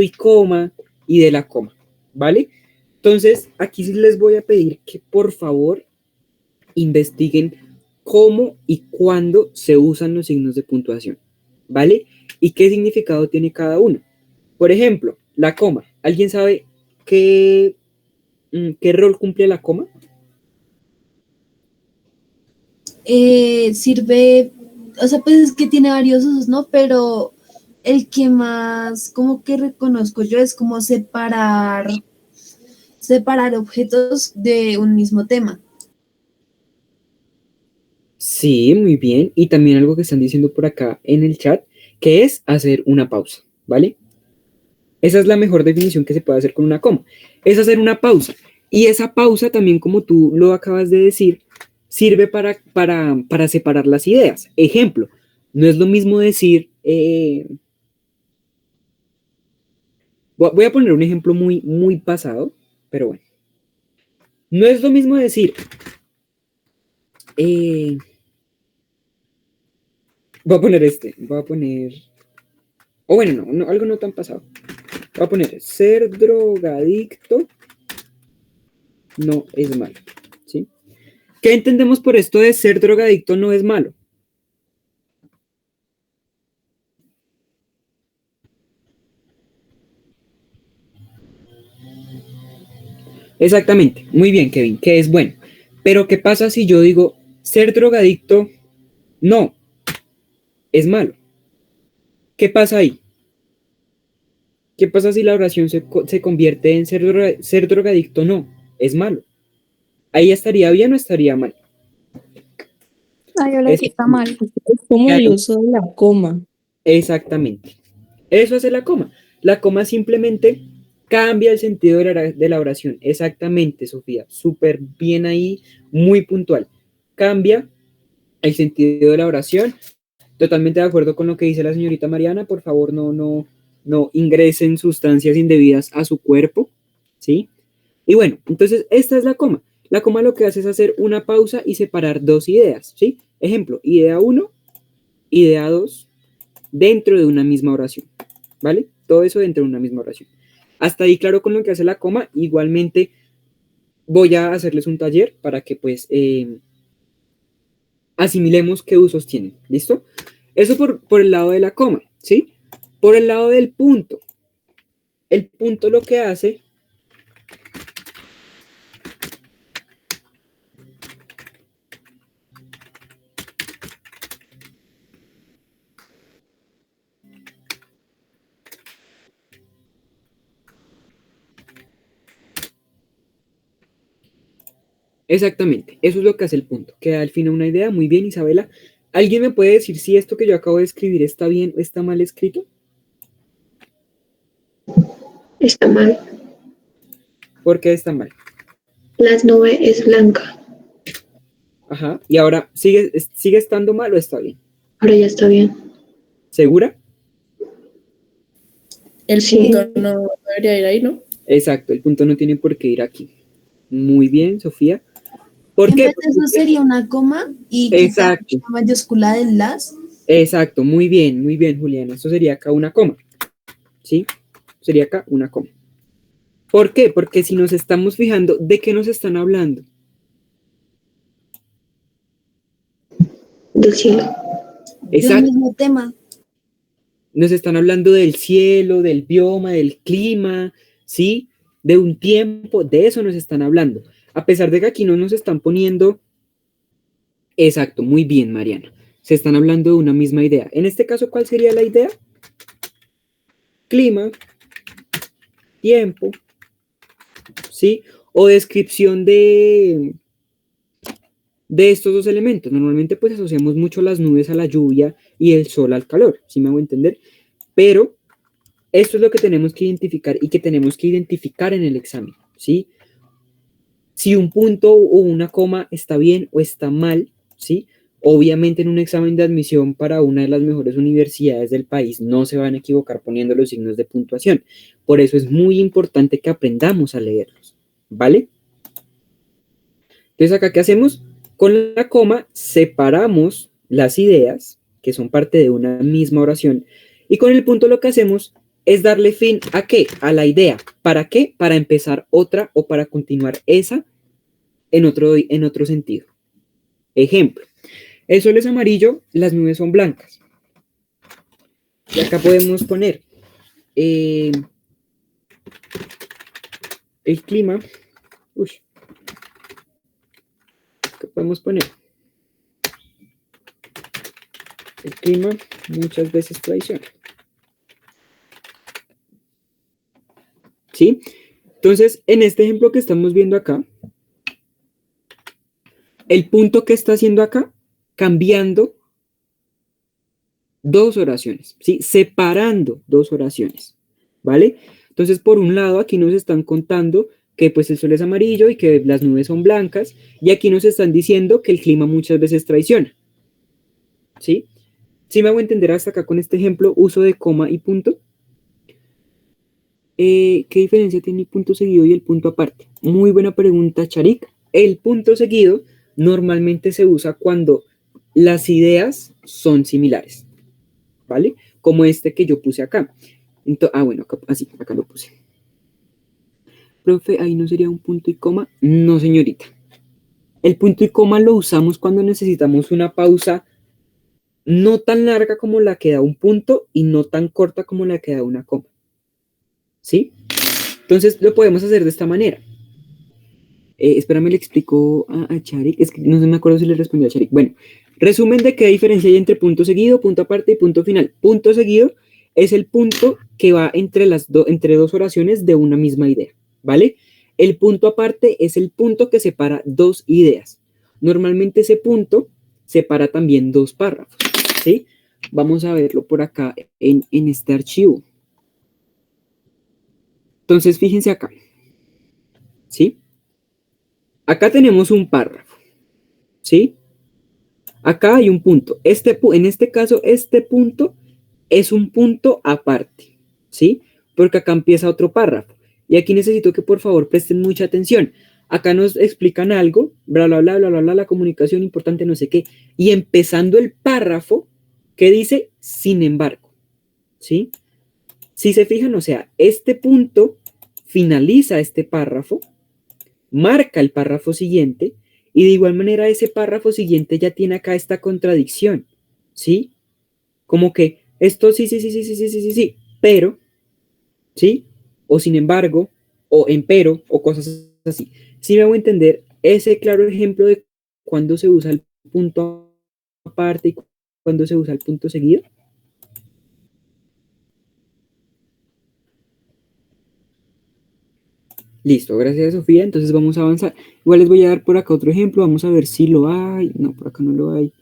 y coma y de la coma. ¿Vale? Entonces, aquí sí les voy a pedir que por favor investiguen cómo y cuándo se usan los signos de puntuación. ¿Vale? ¿Y qué significado tiene cada uno? Por ejemplo, la coma. ¿Alguien sabe qué rol cumple la coma? Sirve, o sea, pues es que tiene varios usos, ¿no? Pero el que más como que reconozco yo es como separar objetos de un mismo tema. Sí, muy bien. Y también algo que están diciendo por acá en el chat, que es hacer una pausa, ¿vale? Esa es la mejor definición que se puede hacer con una coma. Es hacer una pausa. Y esa pausa también, como tú lo acabas de decir, sirve para separar las ideas. Ejemplo, no es lo mismo decir... voy a poner un ejemplo muy, muy pasado, pero bueno. No es lo mismo decir... voy a poner... O bueno, no, algo no tan pasado. Voy a poner, ser drogadicto no es malo, ¿sí? ¿Qué entendemos por esto de ser drogadicto no es malo? Exactamente, muy bien, Kevin, que es bueno. Pero ¿qué pasa si yo digo ser drogadicto no? es malo. ¿Qué pasa ahí? ¿Qué pasa si la oración se convierte en ser drogadicto? No, es malo. ¿Ahí estaría bien o estaría mal? Ay, hola, Es sí está mal. Es como el uso de la coma. exactamente. Eso hace la coma. La coma simplemente cambia el sentido de la oración. Exactamente, Sofía. Súper bien ahí, muy puntual. Cambia el sentido de la oración. Totalmente de acuerdo con lo que dice la señorita Mariana. Por favor, no ingresen sustancias indebidas a su cuerpo. ¿Sí? Y bueno, entonces esta es la coma. La coma lo que hace es hacer una pausa y separar dos ideas. ¿Sí? Ejemplo, idea 1, idea 2 dentro de una misma oración, ¿vale? Todo eso dentro de una misma oración. Hasta ahí claro con lo que hace la coma. Igualmente voy a hacerles un taller para que pues asimilemos qué usos tienen, ¿listo? Eso por el lado de la coma, ¿sí? Por el lado del punto. El punto lo que hace exactamente, eso es lo que hace el punto, que da al final una idea. Muy bien, Isabela. ¿Alguien me puede decir si esto que yo acabo de escribir está bien o está mal escrito? Está mal. ¿Por qué está mal? Las nubes es blanca. Ajá. Y ahora, ¿sigue estando mal o está bien? Ahora ya está bien. ¿Segura? El Sí. punto no debería ir ahí, ¿no? Exacto, el punto no tiene por qué ir aquí. Muy bien, Sofía. ¿Por En qué? vez de eso sería una coma y quitar Exacto, la mayúscula del las. exacto, muy bien, Juliana. Esto sería acá una coma, ¿sí? Sería acá una coma. ¿Por qué? Porque si nos estamos fijando, ¿de qué nos están hablando? Del cielo. Del Exacto, mismo tema. nos están hablando del cielo, del bioma, del clima, ¿sí? De un tiempo, de eso nos están hablando. A pesar de que aquí no nos están poniendo. Exacto, muy bien, Mariana. Se están hablando de una misma idea. En este caso, ¿cuál sería la idea? Clima, tiempo, ¿sí? O descripción de estos dos elementos. Normalmente pues asociamos mucho las nubes a la lluvia y el sol al calor, ¿sí me hago entender? Pero esto es lo que tenemos que identificar y que tenemos que identificar en el examen, ¿sí? Si un punto o una coma está bien o está mal, ¿sí? Obviamente en un examen de admisión para una de las mejores universidades del país no se van a equivocar poniendo los signos de puntuación. Por eso es muy importante que aprendamos a leerlos, ¿vale? Entonces acá, ¿qué hacemos? Con la coma separamos las ideas, que son parte de una misma oración, y con el punto lo que hacemos es darle fin ¿a qué? A la idea. ¿Para qué? Para empezar otra o para continuar esa en otro sentido. Ejemplo, el sol es amarillo, las nubes son blancas. Y acá podemos poner el clima. Uy, ¿qué podemos poner? El clima muchas veces traiciona. ¿Sí? Entonces, en este ejemplo que estamos viendo acá, el punto que está haciendo acá, cambiando dos oraciones, ¿sí? Separando dos oraciones, ¿vale? Entonces, por un lado, aquí nos están contando que pues el sol es amarillo y que las nubes son blancas, y aquí nos están diciendo que el clima muchas veces traiciona, ¿sí? ¿Sí me hago entender hasta acá con este ejemplo, uso de coma y punto? ¿Qué diferencia tiene el punto seguido y el punto aparte? Muy buena pregunta, Charik. El punto seguido normalmente se usa cuando las ideas son similares, ¿vale? Como este que yo puse acá. Bueno, acá lo puse. Profe, ahí no sería un punto y coma. No, señorita. El punto y coma lo usamos cuando necesitamos una pausa no tan larga como la que da un punto y no tan corta como la que da una coma. ¿Sí? Entonces lo podemos hacer de esta manera. Espérame, le explico a Charik. Es que no me acuerdo si le respondió a Charik. Bueno, Resumen de qué diferencia hay entre punto seguido, punto aparte y punto final. Punto seguido es el punto que va entre dos oraciones de una misma idea, ¿vale? El punto aparte es el punto que separa dos ideas. Normalmente ese punto separa también dos párrafos, ¿sí? Vamos a verlo por acá en este archivo. Entonces, fíjense acá, ¿sí? Acá tenemos un párrafo, ¿sí? Acá hay un punto. En este caso, este punto es un punto aparte, ¿sí? Porque acá empieza otro párrafo. Y aquí necesito que por favor presten mucha atención. Acá nos explican algo, bla, bla, bla, bla, bla, bla, la comunicación importante, no sé qué. Y empezando el párrafo, que dice, sin embargo, ¿sí? Si se fijan, o sea, este punto finaliza este párrafo, marca el párrafo siguiente, y de igual manera ese párrafo siguiente ya tiene acá esta contradicción, ¿sí? Como que esto sí, sí, sí, sí, sí, sí, sí, sí, sí, pero, ¿sí? O sin embargo, o empero, o cosas así. ¿Sí me hago entender ese claro ejemplo de cuando se usa el punto aparte y cuando se usa el punto seguido? Listo, gracias Sofía, entonces vamos a avanzar. Igual les voy a dar por acá otro ejemplo, vamos a ver si lo hay. No, por acá no lo hay.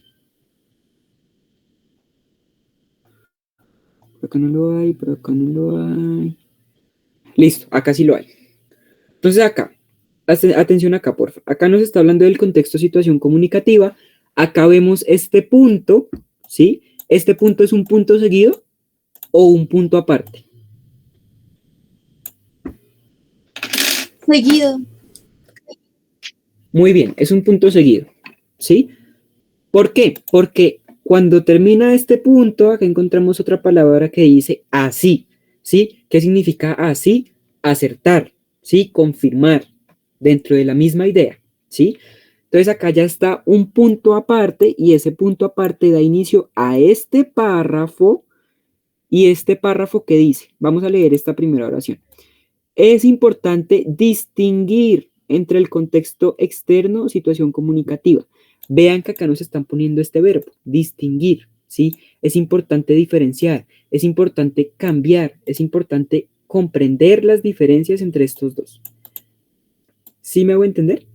Por acá no lo hay, por acá no lo hay. Listo, acá sí lo hay. Entonces acá, atención acá, por favor. Acá nos está hablando del contexto situación comunicativa. Acá vemos este punto, ¿sí? ¿Este punto es un punto seguido o un punto aparte? Seguido. Muy bien, es un punto seguido, ¿sí? ¿Por qué? Porque cuando termina este punto, acá encontramos otra palabra que dice así, ¿sí? ¿Qué significa así? Acertar, ¿sí? Confirmar dentro de la misma idea, ¿sí? Entonces acá ya está un punto aparte y ese punto aparte da inicio a este párrafo y este párrafo que dice, vamos a leer esta primera oración. Es importante distinguir entre el contexto externo, situación comunicativa. Vean que acá nos están poniendo este verbo, distinguir, ¿sí? Es importante diferenciar, es importante cambiar, es importante comprender las diferencias entre estos dos. ¿Sí me hago entender?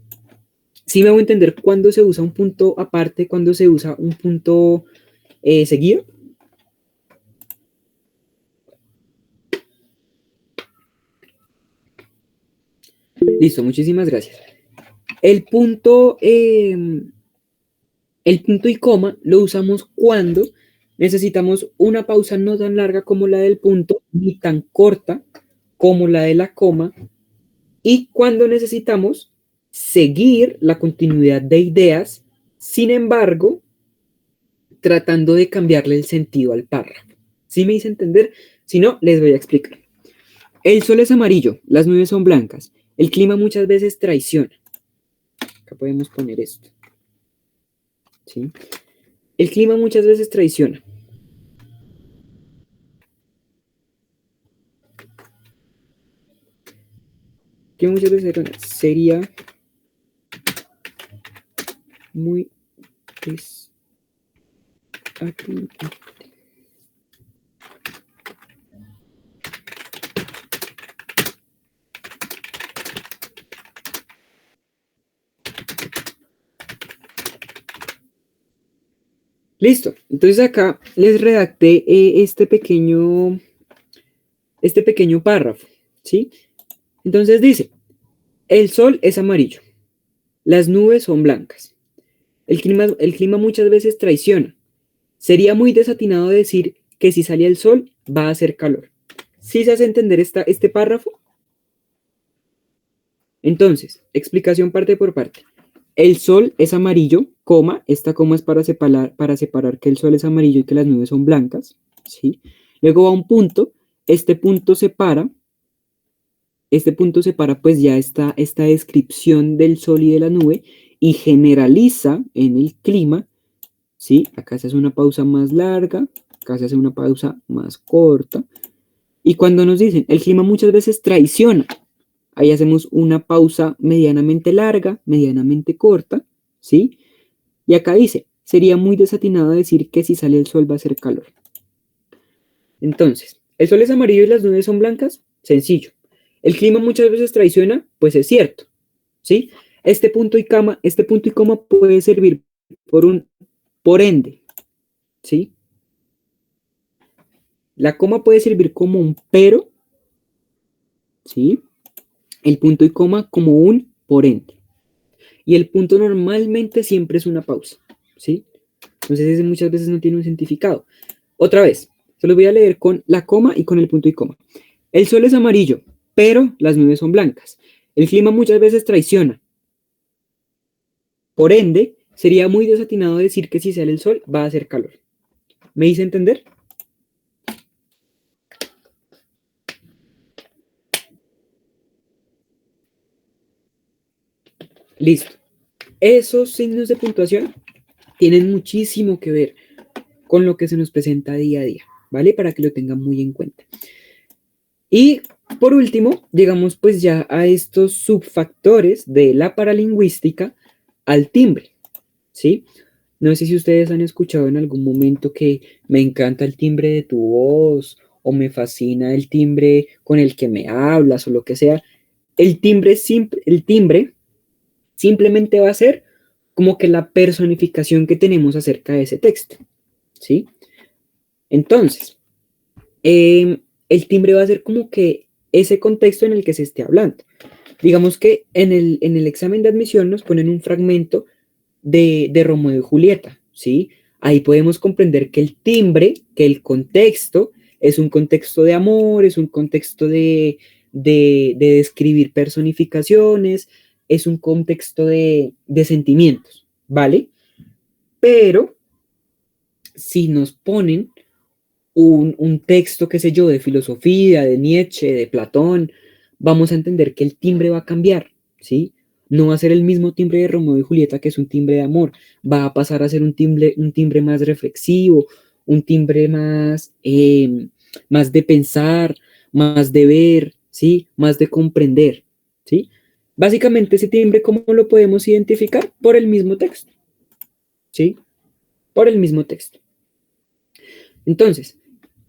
¿Sí me hago entender cuándo se usa un punto aparte, cuándo se usa un punto seguido? Listo, muchísimas gracias. El punto y coma lo usamos cuando necesitamos una pausa no tan larga como la del punto, ni tan corta como la de la coma, y cuando necesitamos seguir la continuidad de ideas, sin embargo, tratando de cambiarle el sentido al párrafo. ¿Sí me hice entender? Si no, les voy a explicar. El sol es amarillo, las nubes son blancas, el clima muchas veces traiciona. Acá podemos poner esto. ¿Sí? El clima muchas veces traiciona. Que muchas veces sería muy desatinante. Listo, entonces acá les redacté este pequeño párrafo, ¿sí? Entonces dice, el sol es amarillo, las nubes son blancas, el clima muchas veces traiciona. Sería muy desatinado decir que si sale el sol va a hacer calor. ¿Sí se hace entender este párrafo? Entonces, explicación parte por parte. El sol es amarillo, coma, esta coma es para separar que el sol es amarillo y que las nubes son blancas, ¿sí? Luego va un punto, este punto separa pues ya esta descripción del sol y de la nube y generaliza en el clima, ¿sí? Acá se hace una pausa más larga, acá se hace una pausa más corta. Y cuando nos dicen, el clima muchas veces traiciona, ahí hacemos una pausa medianamente larga, medianamente corta, ¿sí? Y acá dice, sería muy desatinado decir que si sale el sol va a hacer calor. Entonces, ¿el sol es amarillo y las nubes son blancas? Sencillo. ¿El clima muchas veces traiciona? Pues es cierto, ¿sí? Este punto y coma puede servir por ende, ¿sí? La coma puede servir como un pero, ¿sí? El punto y coma como un por ende. Y el punto normalmente siempre es una pausa, ¿sí? Entonces ese muchas veces no tiene un significado. Otra vez, se los voy a leer con la coma y con el punto y coma. El sol es amarillo, pero las nubes son blancas. El clima muchas veces traiciona. Por ende, sería muy desatinado decir que si sale el sol va a hacer calor. ¿Me hice entender? Listo. Esos signos de puntuación tienen muchísimo que ver con lo que se nos presenta día a día, ¿vale? Para que lo tengan muy en cuenta. Y por último, llegamos pues ya a estos subfactores de la paralingüística al timbre, ¿sí? No sé si ustedes han escuchado en algún momento que me encanta el timbre de tu voz o me fascina el timbre con el que me hablas o lo que sea. El timbre simplemente va a ser como que la personificación que tenemos acerca de ese texto, ¿sí? Entonces, el timbre va a ser como que ese contexto en el que se esté hablando. Digamos que en el examen de admisión nos ponen un fragmento de Romeo y Julieta, ¿sí? Ahí podemos comprender que el timbre, que el contexto, es un contexto de amor, es un contexto de describir personificaciones, es un contexto de sentimientos, ¿vale? Pero si nos ponen un texto, qué sé yo, de filosofía, de Nietzsche, de Platón, vamos a entender que el timbre va a cambiar, ¿sí? No va a ser el mismo timbre de Romeo y Julieta, que es un timbre de amor, va a pasar a ser un timbre más reflexivo, un timbre más de pensar, más de ver, ¿sí? Más de comprender, ¿sí? Básicamente ese timbre, ¿cómo lo podemos identificar? Por el mismo texto, ¿sí? Por el mismo texto. Entonces,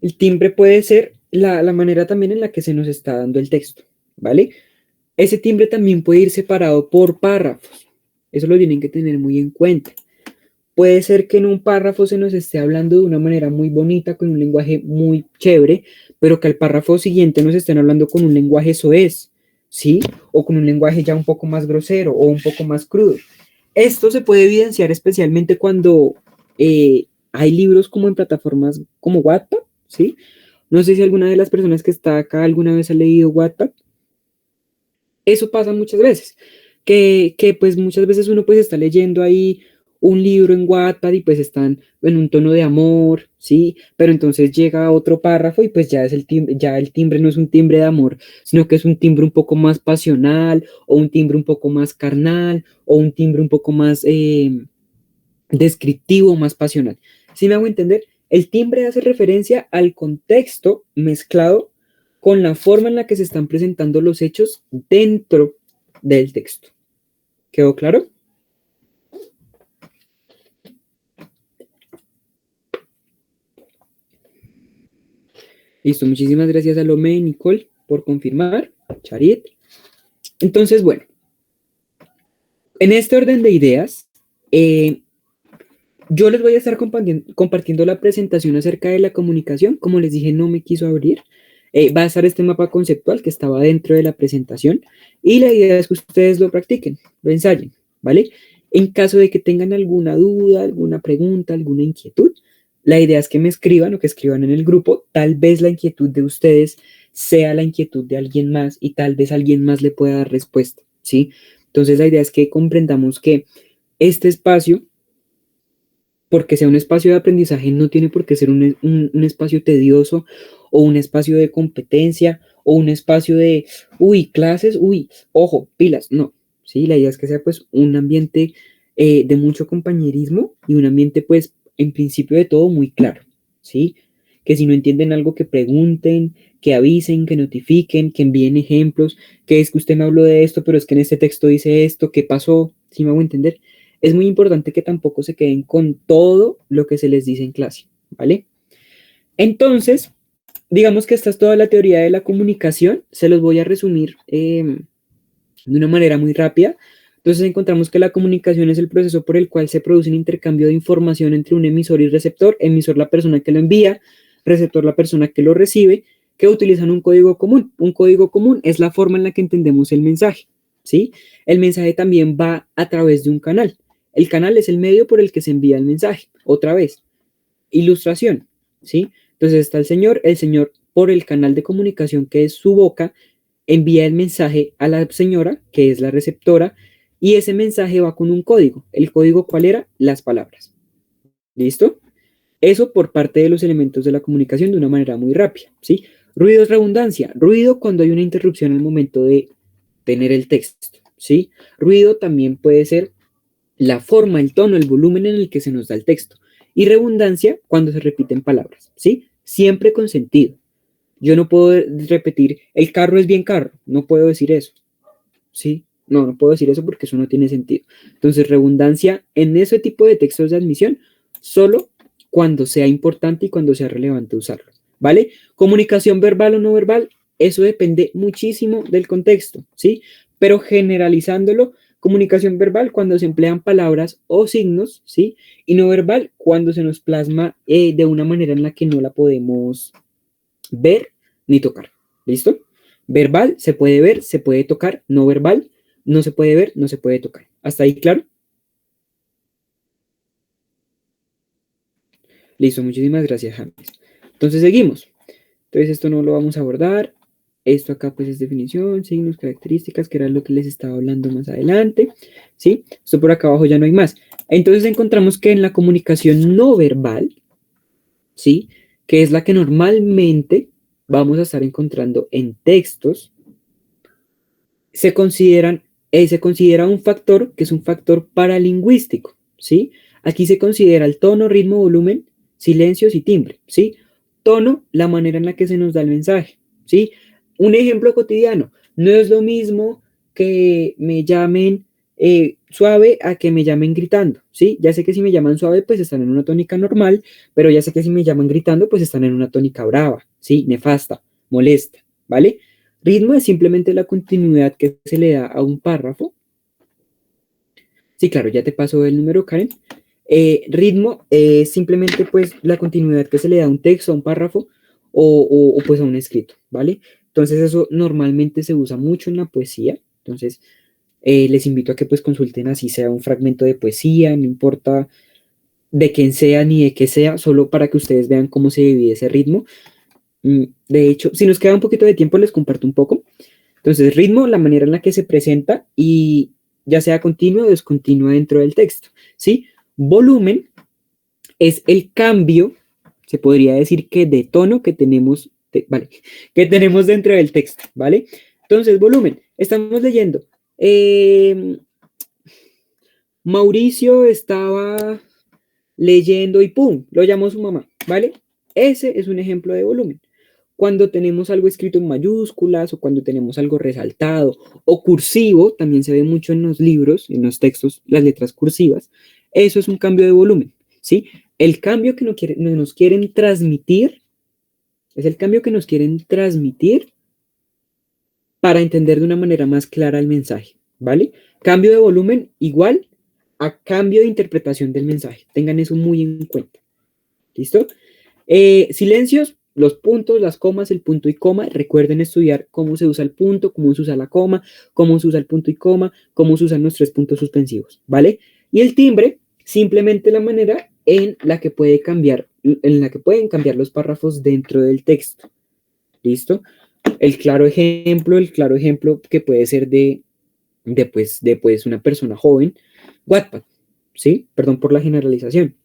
el timbre puede ser la manera también en la que se nos está dando el texto, ¿vale? Ese timbre también puede ir separado por párrafos. Eso lo tienen que tener muy en cuenta. Puede ser que en un párrafo se nos esté hablando de una manera muy bonita, con un lenguaje muy chévere, pero que al párrafo siguiente nos estén hablando con un lenguaje soez, ¿sí? O con un lenguaje ya un poco más grosero o un poco más crudo. Esto se puede evidenciar especialmente cuando hay libros como en plataformas como Wattpad, ¿sí? No sé si alguna de las personas que está acá alguna vez ha leído Wattpad. Eso pasa muchas veces, que pues muchas veces uno pues está leyendo ahí un libro en Wattpad y pues están en un tono de amor, ¿sí? Pero entonces llega otro párrafo y pues ya el timbre no es un timbre de amor, sino que es un timbre un poco más pasional o un timbre un poco más carnal o un timbre un poco más descriptivo, más pasional. ¿Sí me hago entender? El timbre hace referencia al contexto mezclado con la forma en la que se están presentando los hechos dentro del texto. ¿Quedó claro? Listo, muchísimas gracias a Lome y Nicole por confirmar. Charit. Entonces, bueno, en este orden de ideas, yo les voy a estar compartiendo la presentación acerca de la comunicación. Como les dije, no me quiso abrir. Va a estar este mapa conceptual que estaba dentro de la presentación y la idea es que ustedes lo practiquen, lo ensayen, ¿vale? En caso de que tengan alguna duda, alguna pregunta, alguna inquietud, la idea es que me escriban o que escriban en el grupo. Tal vez la inquietud de ustedes sea la inquietud de alguien más y tal vez alguien más le pueda dar respuesta, ¿sí? Entonces la idea es que comprendamos que este espacio, porque sea un espacio de aprendizaje, no tiene por qué ser un espacio tedioso o un espacio de competencia o un espacio de, clases, ojo, pilas, no, ¿sí? La idea es que sea pues un ambiente de mucho compañerismo y un ambiente pues en principio de todo muy claro, ¿sí? Que si no entienden algo que pregunten, que avisen, que notifiquen, que envíen ejemplos, que es que usted me habló de esto, pero es que en este texto dice esto, ¿qué pasó? ¿Sí me hago entender? es muy importante que tampoco se queden con todo lo que se les dice en clase, ¿vale? Entonces, digamos que esta es toda la teoría de la comunicación. Se los voy a resumir de una manera muy rápida. Entonces encontramos que la comunicación es el proceso por el cual se produce un intercambio de información entre un emisor y receptor, emisor la persona que lo envía, receptor la persona que lo recibe, que utilizan un código común. Un código común es la forma en la que entendemos el mensaje, ¿sí? El mensaje también va a través de un canal. El canal es el medio por el que se envía el mensaje. Otra vez, ilustración, ¿sí? Entonces está el señor por el canal de comunicación que es su boca, envía el mensaje a la señora, que es la receptora, y ese mensaje va con un código. ¿El código cuál era? Las palabras. ¿Listo? Eso por parte de los elementos de la comunicación de una manera muy rápida, ¿sí? Ruido es redundancia. Ruido cuando hay una interrupción al momento de tener el texto, ¿sí? Ruido también puede ser la forma, el tono, el volumen en el que se nos da el texto. Y redundancia cuando se repiten palabras, ¿sí? Siempre con sentido. Yo no puedo repetir, el carro es bien carro. No puedo decir eso, ¿sí? No puedo decir eso porque eso no tiene sentido. Entonces, redundancia en ese tipo de textos de admisión, solo cuando sea importante y cuando sea relevante usarlo, ¿vale? Comunicación verbal o no verbal, eso depende muchísimo del contexto, ¿sí? Pero generalizándolo, comunicación verbal cuando se emplean palabras o signos, ¿sí? Y no verbal cuando se nos plasma de una manera en la que no la podemos ver ni tocar, ¿listo? Verbal se puede ver, se puede tocar, no verbal no se puede ver, no se puede tocar. ¿Hasta ahí claro? Listo, muchísimas gracias, James. Entonces seguimos. Entonces esto no lo vamos a abordar. Esto acá pues es definición, signos, características, que era lo que les estaba hablando más adelante, ¿sí? Esto por acá abajo ya no hay más. Entonces encontramos que en la comunicación no verbal, ¿sí? Que es la que normalmente vamos a estar encontrando en textos, se considera un factor que es un factor paralingüístico, ¿sí? Aquí se considera el tono, ritmo, volumen, silencios y timbre, ¿sí? Tono, la manera en la que se nos da el mensaje, ¿sí? Un ejemplo cotidiano, no es lo mismo que me llamen suave a que me llamen gritando, ¿sí? Ya sé que si me llaman suave, pues están en una tónica normal, pero ya sé que si me llaman gritando, pues están en una tónica brava, ¿sí? Nefasta, molesta, ¿vale? Ritmo es simplemente la continuidad que se le da a un párrafo. Sí, claro, ya te paso el número, Karen. Ritmo es simplemente pues la continuidad que se le da a un texto, a un párrafo o pues a un escrito, ¿vale? Entonces eso normalmente se usa mucho en la poesía. Entonces les invito a que pues consulten así sea un fragmento de poesía, no importa de quién sea ni de qué sea, solo para que ustedes vean cómo se divide ese ritmo. De hecho, si nos queda un poquito de tiempo, les comparto un poco. Entonces, ritmo, la manera en la que se presenta y ya sea continua o descontinua dentro del texto, ¿sí? Volumen es el cambio, se podría decir que de tono que tenemos, vale, que tenemos dentro del texto, ¿vale? Entonces, volumen, estamos leyendo. Mauricio estaba leyendo y ¡pum! Lo llamó su mamá, ¿vale? Ese es un ejemplo de volumen. Cuando tenemos algo escrito en mayúsculas o cuando tenemos algo resaltado o cursivo, también se ve mucho en los libros, en los textos, las letras cursivas, eso es un cambio de volumen, ¿sí? El cambio que nos quieren transmitir es el cambio que nos quieren transmitir para entender de una manera más clara el mensaje, ¿vale? Cambio de volumen igual a cambio de interpretación del mensaje. Tengan eso muy en cuenta. ¿Listo? Silencios, los puntos, las comas, el punto y coma. Recuerden estudiar cómo se usa el punto, cómo se usa la coma, cómo se usa el punto y coma, cómo se usan los 3 puntos suspensivos, ¿vale? Y el timbre, simplemente la manera en la que pueden cambiar los párrafos dentro del texto. ¿Listo? El claro ejemplo que puede ser de una persona joven, Wattpad, ¿sí? Perdón por la generalización.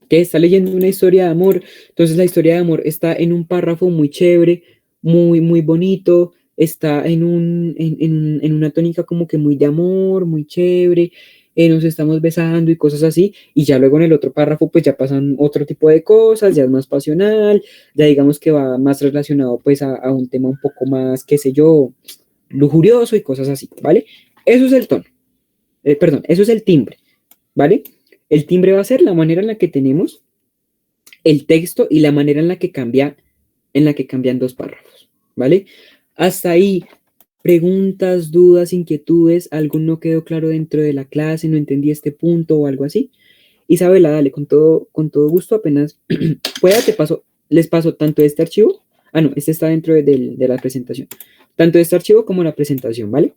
Que está leyendo una historia de amor, entonces la historia de amor está en un párrafo muy chévere, muy, muy bonito, está en una tónica como que muy de amor, muy chévere, nos estamos besando y cosas así, y ya luego en el otro párrafo pues ya pasan otro tipo de cosas, ya es más pasional, ya digamos que va más relacionado pues a un tema un poco más, qué sé yo, lujurioso y cosas así, ¿vale? Eso es el tono. perdón, eso es el timbre, ¿vale? El timbre va a ser la manera en la que tenemos el texto y la manera en la que cambian dos párrafos, ¿vale? Hasta ahí, preguntas, dudas, inquietudes, algo no quedó claro dentro de la clase, no entendí este punto o algo así. Isabela, dale, con todo gusto, apenas pueda, les paso tanto este archivo, no, este está dentro de la presentación, tanto este archivo como la presentación, ¿vale?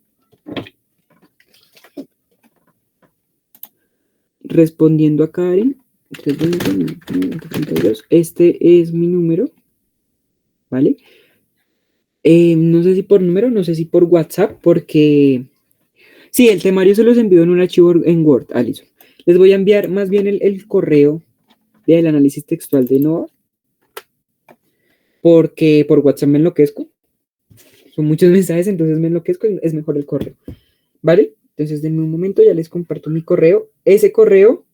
Respondiendo a Karen, 320, este es mi número, ¿vale? No sé si por número, no sé si por WhatsApp, porque... Sí, el temario se los envío en un archivo en Word, Alison. Les voy a enviar más bien el correo del análisis textual de Nova, porque por WhatsApp me enloquezco. Son muchos mensajes, entonces me enloquezco y es mejor el correo, ¿vale? Entonces, denme un momento, ya les comparto mi correo. Ese correo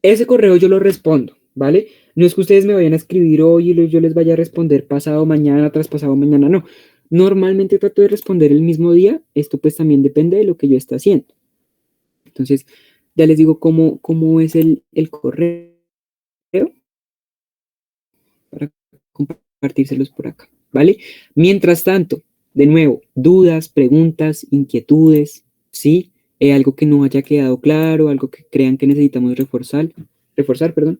yo lo respondo, ¿vale? No es que ustedes me vayan a escribir hoy y yo les vaya a responder pasado mañana, tras pasado mañana, no. Normalmente trato de responder el mismo día, esto pues también depende de lo que yo esté haciendo. Entonces, ya les digo cómo es el correo para compartírselos por acá, ¿vale? Mientras tanto, de nuevo, dudas, preguntas, inquietudes, ¿sí? Algo que no haya quedado claro, algo que crean que necesitamos reforzar, perdón.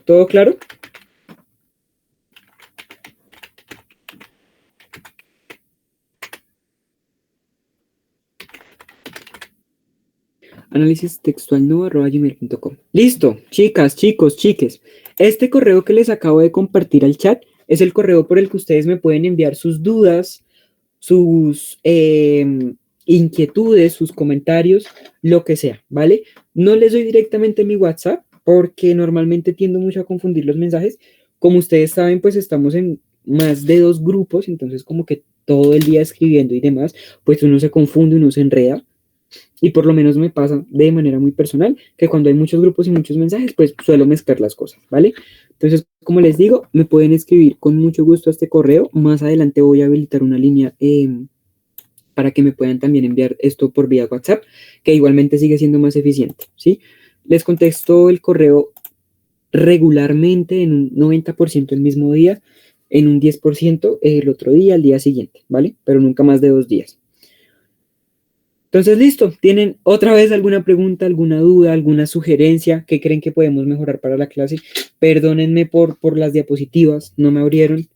¿Todo claro? análisistextualnova@gmail.com. Listo, chicas, chicos, chiques. Este correo que les acabo de compartir al chat es el correo por el que ustedes me pueden enviar sus dudas, sus inquietudes, sus comentarios, lo que sea, ¿vale? No les doy directamente mi WhatsApp porque normalmente tiendo mucho a confundir los mensajes. Como ustedes saben, pues estamos en más de 2 grupos, entonces como que todo el día escribiendo y demás, pues uno se confunde, uno se enreda. Y por lo menos me pasa de manera muy personal que cuando hay muchos grupos y muchos mensajes, pues suelo mezclar las cosas, ¿vale? Entonces, como les digo, me pueden escribir con mucho gusto a este correo. Más adelante voy a habilitar una línea para que me puedan también enviar esto por vía WhatsApp, que igualmente sigue siendo más eficiente, ¿sí? Les contesto el correo regularmente en un 90% el mismo día, en un 10% el otro día, al día siguiente, ¿vale? Pero nunca más de 2 días. Entonces, listo. ¿Tienen otra vez alguna pregunta, alguna duda, alguna sugerencia que creen que podemos mejorar para la clase? Perdónenme por las diapositivas, no me abrieron.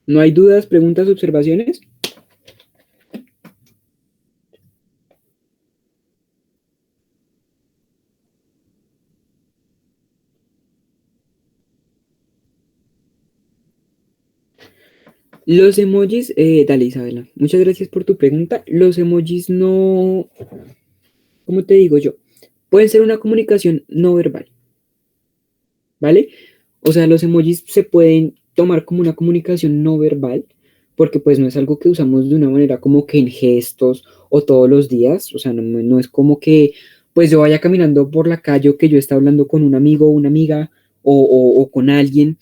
¿No hay dudas, preguntas, observaciones? Los emojis, dale Isabela, muchas gracias por tu pregunta. Los emojis no, ¿cómo te digo yo? Pueden ser una comunicación no verbal, ¿vale? O sea, los emojis se pueden tomar como una comunicación no verbal, porque pues no es algo que usamos de una manera como que en gestos o todos los días, o sea, no es como que pues yo vaya caminando por la calle o que yo esté hablando con un amigo o una amiga o con alguien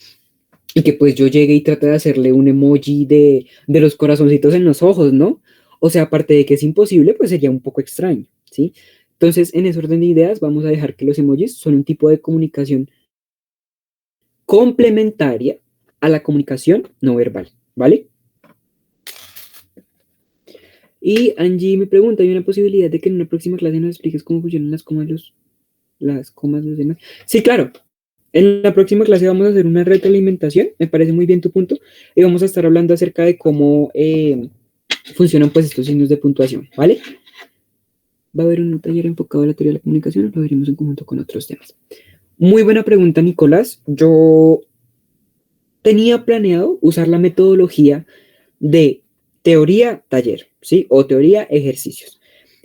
y que pues yo llegue y trate de hacerle un emoji de los corazoncitos en los ojos, ¿no? O sea, aparte de que es imposible, pues sería un poco extraño, ¿sí? Entonces, en ese orden de ideas, vamos a dejar que los emojis son un tipo de comunicación complementaria a la comunicación no verbal, ¿vale? Y Angie me pregunta, ¿hay una posibilidad de que en una próxima clase nos expliques cómo funcionan las comas, los demás? Sí, claro. En la próxima clase vamos a hacer una retroalimentación, me parece muy bien tu punto, y vamos a estar hablando acerca de cómo funcionan pues estos signos de puntuación, ¿vale? Va a haber un taller enfocado a la teoría de la comunicación, lo veremos en conjunto con otros temas. Muy buena pregunta, Nicolás. Yo tenía planeado usar la metodología de teoría-taller, ¿sí? O teoría-ejercicios.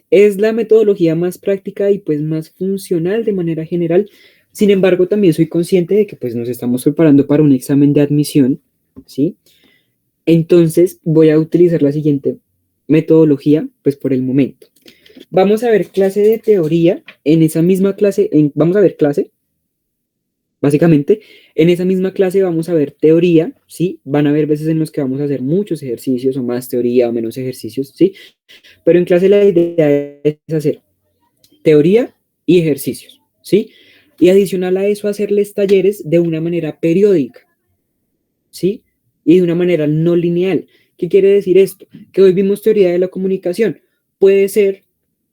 Es la metodología más práctica y pues más funcional de manera general. Sin embargo, también soy consciente de que pues nos estamos preparando para un examen de admisión, ¿sí? Entonces voy a utilizar la siguiente metodología, pues por el momento. Vamos a ver clase de teoría, en esa misma clase, vamos a ver clase, básicamente, en esa misma clase vamos a ver teoría, ¿sí? Van a haber veces en los que vamos a hacer muchos ejercicios, o más teoría o menos ejercicios, ¿sí? Pero en clase la idea es hacer teoría y ejercicios, ¿sí? Y adicional a eso, hacerles talleres de una manera periódica, ¿sí? Y de una manera no lineal. ¿Qué quiere decir esto? Que hoy vimos teoría de la comunicación. Puede ser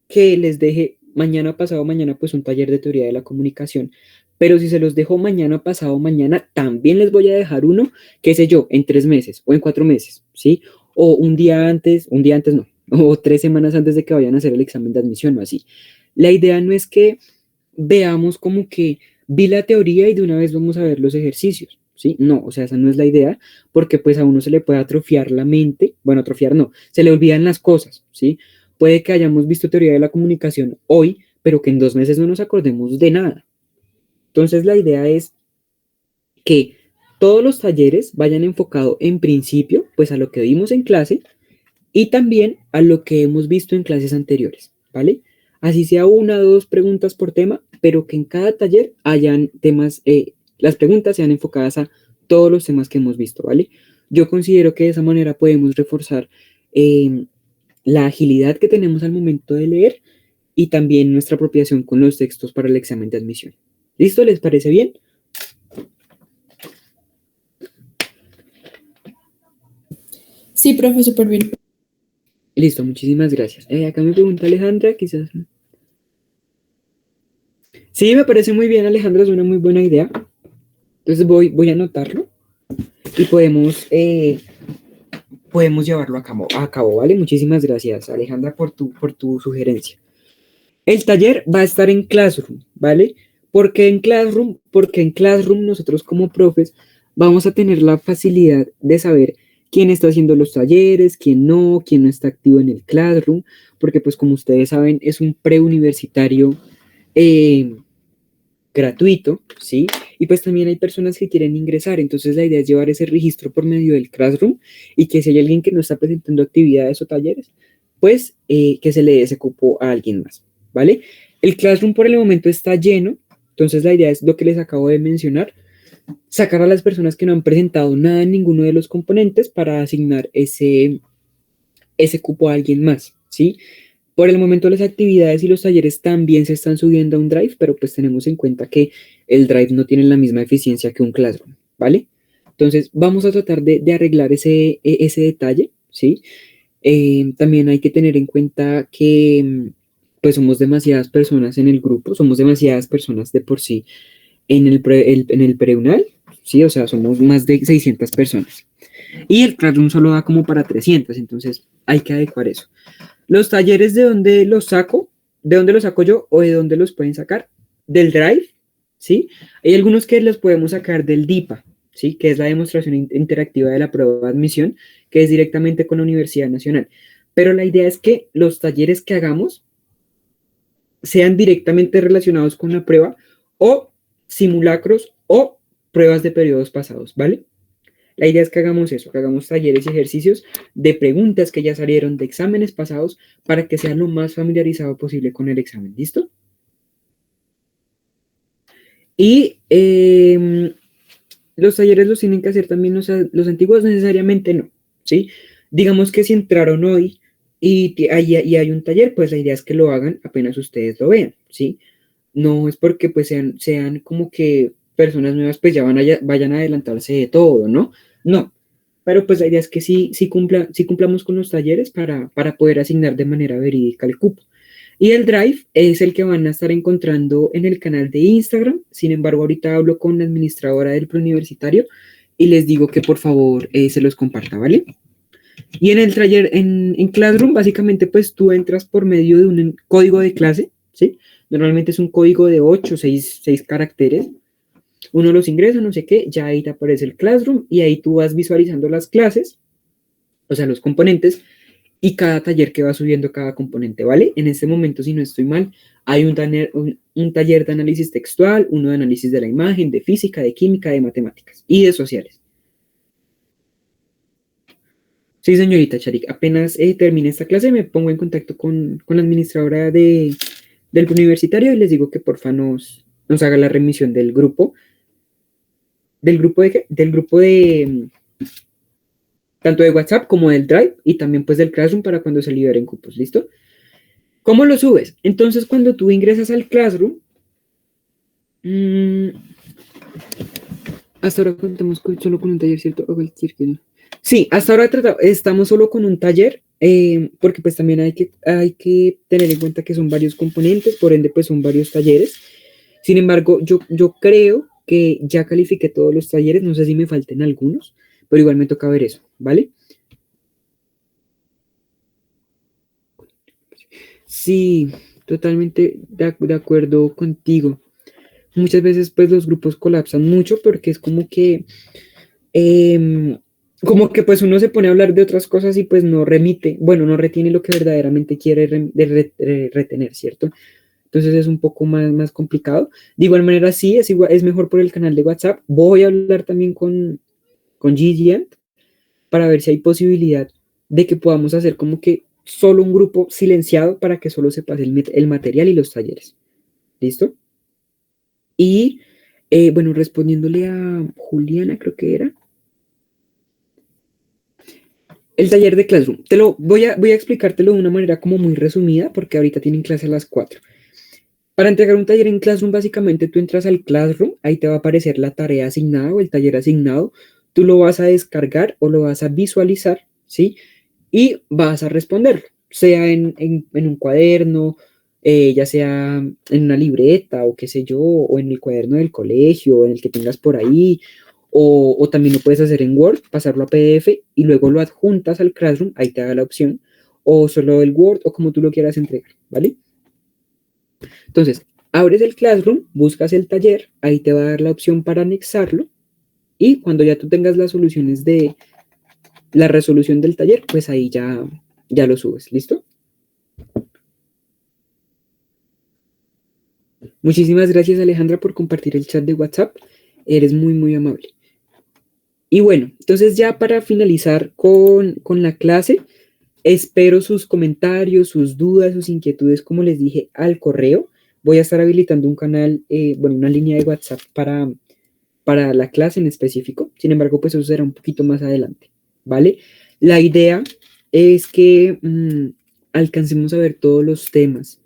que les deje mañana, pasado mañana, pues un taller de teoría de la comunicación. Pero si se los dejo mañana, pasado mañana, también les voy a dejar uno, qué sé yo, en 3 meses o en 4 meses, ¿sí? O un día antes no, o 3 semanas antes de que vayan a hacer el examen de admisión o así. La idea no es que veamos como que vi la teoría y de una vez vamos a ver los ejercicios, ¿sí? No, o sea, esa no es la idea, porque pues a uno se le puede atrofiar la mente, bueno, atrofiar no, se le olvidan las cosas, ¿sí? Puede que hayamos visto teoría de la comunicación hoy, pero que en 2 meses no nos acordemos de nada. Entonces la idea es que todos los talleres vayan enfocados en principio, pues a lo que vimos en clase y también a lo que hemos visto en clases anteriores, ¿vale? Así sea 1 o 2 preguntas por tema, pero que en cada taller hayan temas, las preguntas sean enfocadas a todos los temas que hemos visto, ¿vale? Yo considero que de esa manera podemos reforzar la agilidad que tenemos al momento de leer y también nuestra apropiación con los textos para el examen de admisión. ¿Listo? ¿Les parece bien? Sí, profe, súper bien. Listo, muchísimas gracias. Acá me pregunta Alejandra, quizás. Sí, me parece muy bien, Alejandra, es una muy buena idea. Entonces voy a anotarlo y podemos llevarlo a cabo, ¿vale? Muchísimas gracias, Alejandra, por tu sugerencia. El taller va a estar en Classroom, ¿vale? ¿Por qué en Classroom? Porque en Classroom nosotros como profes vamos a tener la facilidad de saber quién está haciendo los talleres, quién no está activo en el Classroom, porque pues como ustedes saben es un preuniversitario gratuito, ¿sí? Y pues también hay personas que quieren ingresar, entonces la idea es llevar ese registro por medio del Classroom y que si hay alguien que no está presentando actividades o talleres, pues que se le dé ese cupo a alguien más, ¿vale? El Classroom por el momento está lleno, entonces la idea es lo que les acabo de mencionar, sacar a las personas que no han presentado nada en ninguno de los componentes para asignar ese cupo a alguien más, ¿sí? Por el momento las actividades y los talleres también se están subiendo a un Drive, pero pues tenemos en cuenta que el Drive no tiene la misma eficiencia que un Classroom, ¿vale? Entonces vamos a tratar de arreglar ese detalle, ¿sí? También hay que tener en cuenta que pues somos demasiadas personas en el grupo, somos demasiadas personas de por sí en el preunal, ¿sí? O sea, somos más de 600 personas. Y el Classroom solo da como para 300, entonces hay que adecuar eso. Los talleres, ¿de dónde los saco? ¿De dónde los saco yo o de dónde los pueden sacar? Del Drive, ¿sí? Hay algunos que los podemos sacar del DIPA, ¿sí? Que es la demostración interactiva de la prueba de admisión, que es directamente con la Universidad Nacional. Pero la idea es que los talleres que hagamos sean directamente relacionados con la prueba o simulacros o pruebas de periodos pasados, ¿vale? La idea es que hagamos eso, que hagamos talleres y ejercicios de preguntas que ya salieron de exámenes pasados para que sean lo más familiarizado posible con el examen. ¿Listo? Y los talleres los tienen que hacer también los antiguos, necesariamente no, ¿sí? Digamos que si entraron hoy y hay un taller, pues la idea es que lo hagan apenas ustedes lo vean, ¿sí? No es porque pues sean como que personas nuevas pues ya vayan a adelantarse de todo, ¿no? No, pero pues la idea es que sí cumplamos con los talleres para poder asignar de manera verídica el cupo. Y el Drive es el que van a estar encontrando en el canal de Instagram. Sin embargo, ahorita hablo con la administradora del preuniversitario y les digo que por favor se los comparta, ¿vale? Y en el taller, en Classroom, básicamente pues tú entras por medio de un código de clase, ¿sí? Normalmente es un código de 8, 6 caracteres. Uno los ingresa, no sé qué, ya ahí te aparece el Classroom y ahí tú vas visualizando las clases, o sea, los componentes y cada taller que va subiendo cada componente, ¿vale? En este momento, si no estoy mal, hay un taller de análisis textual, uno de análisis de la imagen, de física, de química, de matemáticas y de sociales. Sí, señorita Charik, apenas termine esta clase me pongo en contacto con la administradora del universitario y les digo que porfa nos haga la remisión del grupo de, del grupo de tanto de WhatsApp como del Drive y también pues del Classroom para cuando se liberen cupos, ¿listo? ¿Cómo lo subes? Entonces cuando tú ingresas al Classroom, hasta ahora contamos solo con un taller, ¿cierto? O cualquier que no. Sí, hasta ahora estamos solo con un taller, porque pues también hay que tener en cuenta que son varios componentes, por ende pues son varios talleres. Sin embargo, yo creo que ya califiqué todos los talleres, no sé si me falten algunos, pero igual me toca ver eso, ¿vale? Sí, totalmente de acuerdo contigo. Muchas veces pues los grupos colapsan mucho porque es como que pues uno se pone a hablar de otras cosas y pues no no retiene lo que verdaderamente quiere retener, ¿cierto? Entonces es un poco más complicado. De igual manera, sí, es mejor por el canal de WhatsApp. Voy a hablar también con Gigi para ver si hay posibilidad de que podamos hacer como que solo un grupo silenciado para que solo se pase el material y los talleres. ¿Listo? Y bueno, respondiéndole a Juliana, creo que era. El taller de Classroom. Voy a explicártelo de una manera como muy resumida porque ahorita tienen clase a las 4. Para entregar un taller en Classroom, básicamente tú entras al Classroom, ahí te va a aparecer la tarea asignada o el taller asignado, tú lo vas a descargar o lo vas a visualizar, ¿sí? Y vas a responderlo, sea en un cuaderno, ya sea en una libreta o qué sé yo, o en el cuaderno del colegio, en el que tengas por ahí, o también lo puedes hacer en Word, pasarlo a PDF y luego lo adjuntas al Classroom, ahí te da la opción, o solo el Word o como tú lo quieras entregar, ¿vale? Entonces, abres el Classroom, buscas el taller, ahí te va a dar la opción para anexarlo y cuando ya tú tengas las soluciones de la resolución del taller, pues ahí ya lo subes, ¿listo? Muchísimas gracias, Alejandra, por compartir el chat de WhatsApp. Eres muy amable. Y bueno, entonces ya para finalizar con la clase, espero sus comentarios, sus dudas, sus inquietudes, como les dije, al correo. Voy a estar habilitando un canal, una línea de WhatsApp para la clase en específico. Sin embargo, pues eso será un poquito más adelante, ¿vale? La idea es que alcancemos a ver todos los temas.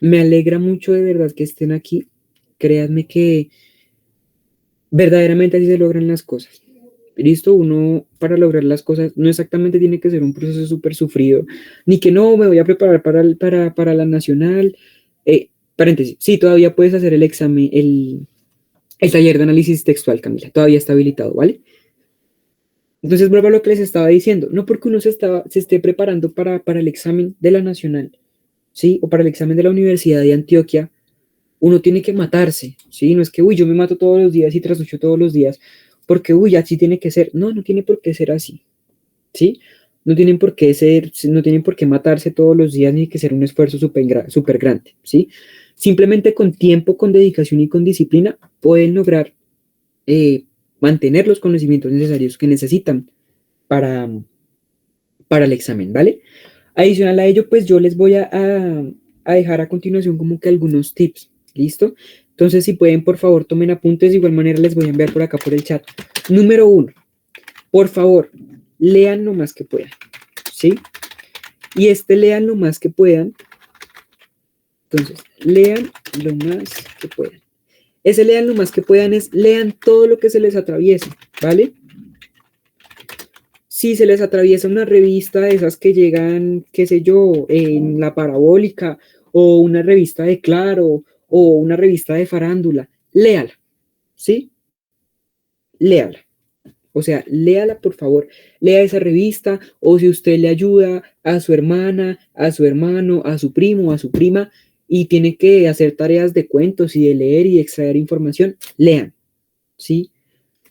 Me alegra mucho de verdad que estén aquí. Créanme que verdaderamente así se logran las cosas. Listo, uno para lograr las cosas no exactamente tiene que ser un proceso súper sufrido, ni que no me voy a preparar para la nacional. Paréntesis, sí, todavía puedes hacer el examen, el taller de análisis textual, Camila, todavía está habilitado, ¿vale? Entonces vuelvo a lo que les estaba diciendo, no porque uno se esté preparando para el examen de la nacional, ¿sí? O para el examen de la Universidad de Antioquia, uno tiene que matarse, ¿sí? No es que, uy, yo me mato todos los días y trasnocho todos los días, porque, uy, así tiene que ser. No tiene por qué ser así, ¿sí? No tienen por qué matarse todos los días ni que ser un esfuerzo súper grande, ¿sí? Simplemente con tiempo, con dedicación y con disciplina pueden lograr mantener los conocimientos necesarios que necesitan para el examen, ¿vale? Adicional a ello, pues yo les voy a dejar a continuación como que algunos tips, ¿listo? Entonces, si pueden, por favor, tomen apuntes. De igual manera, les voy a enviar por acá por el chat. Número 1, por favor, lean lo más que puedan, ¿sí? Y lean lo más que puedan. Entonces, lean lo más que puedan. Ese lean lo más que puedan es lean todo lo que se les atraviese, ¿vale? Si se les atraviesa una revista de esas que llegan, qué sé yo, en la parabólica, o una revista de Claro, o una revista de farándula, léala, ¿sí? Léala. O sea, léala, por favor, lea esa revista, o si usted le ayuda a su hermana, a su hermano, a su primo, a su prima, y tiene que hacer tareas de cuentos y de leer y extraer información, lean, ¿sí?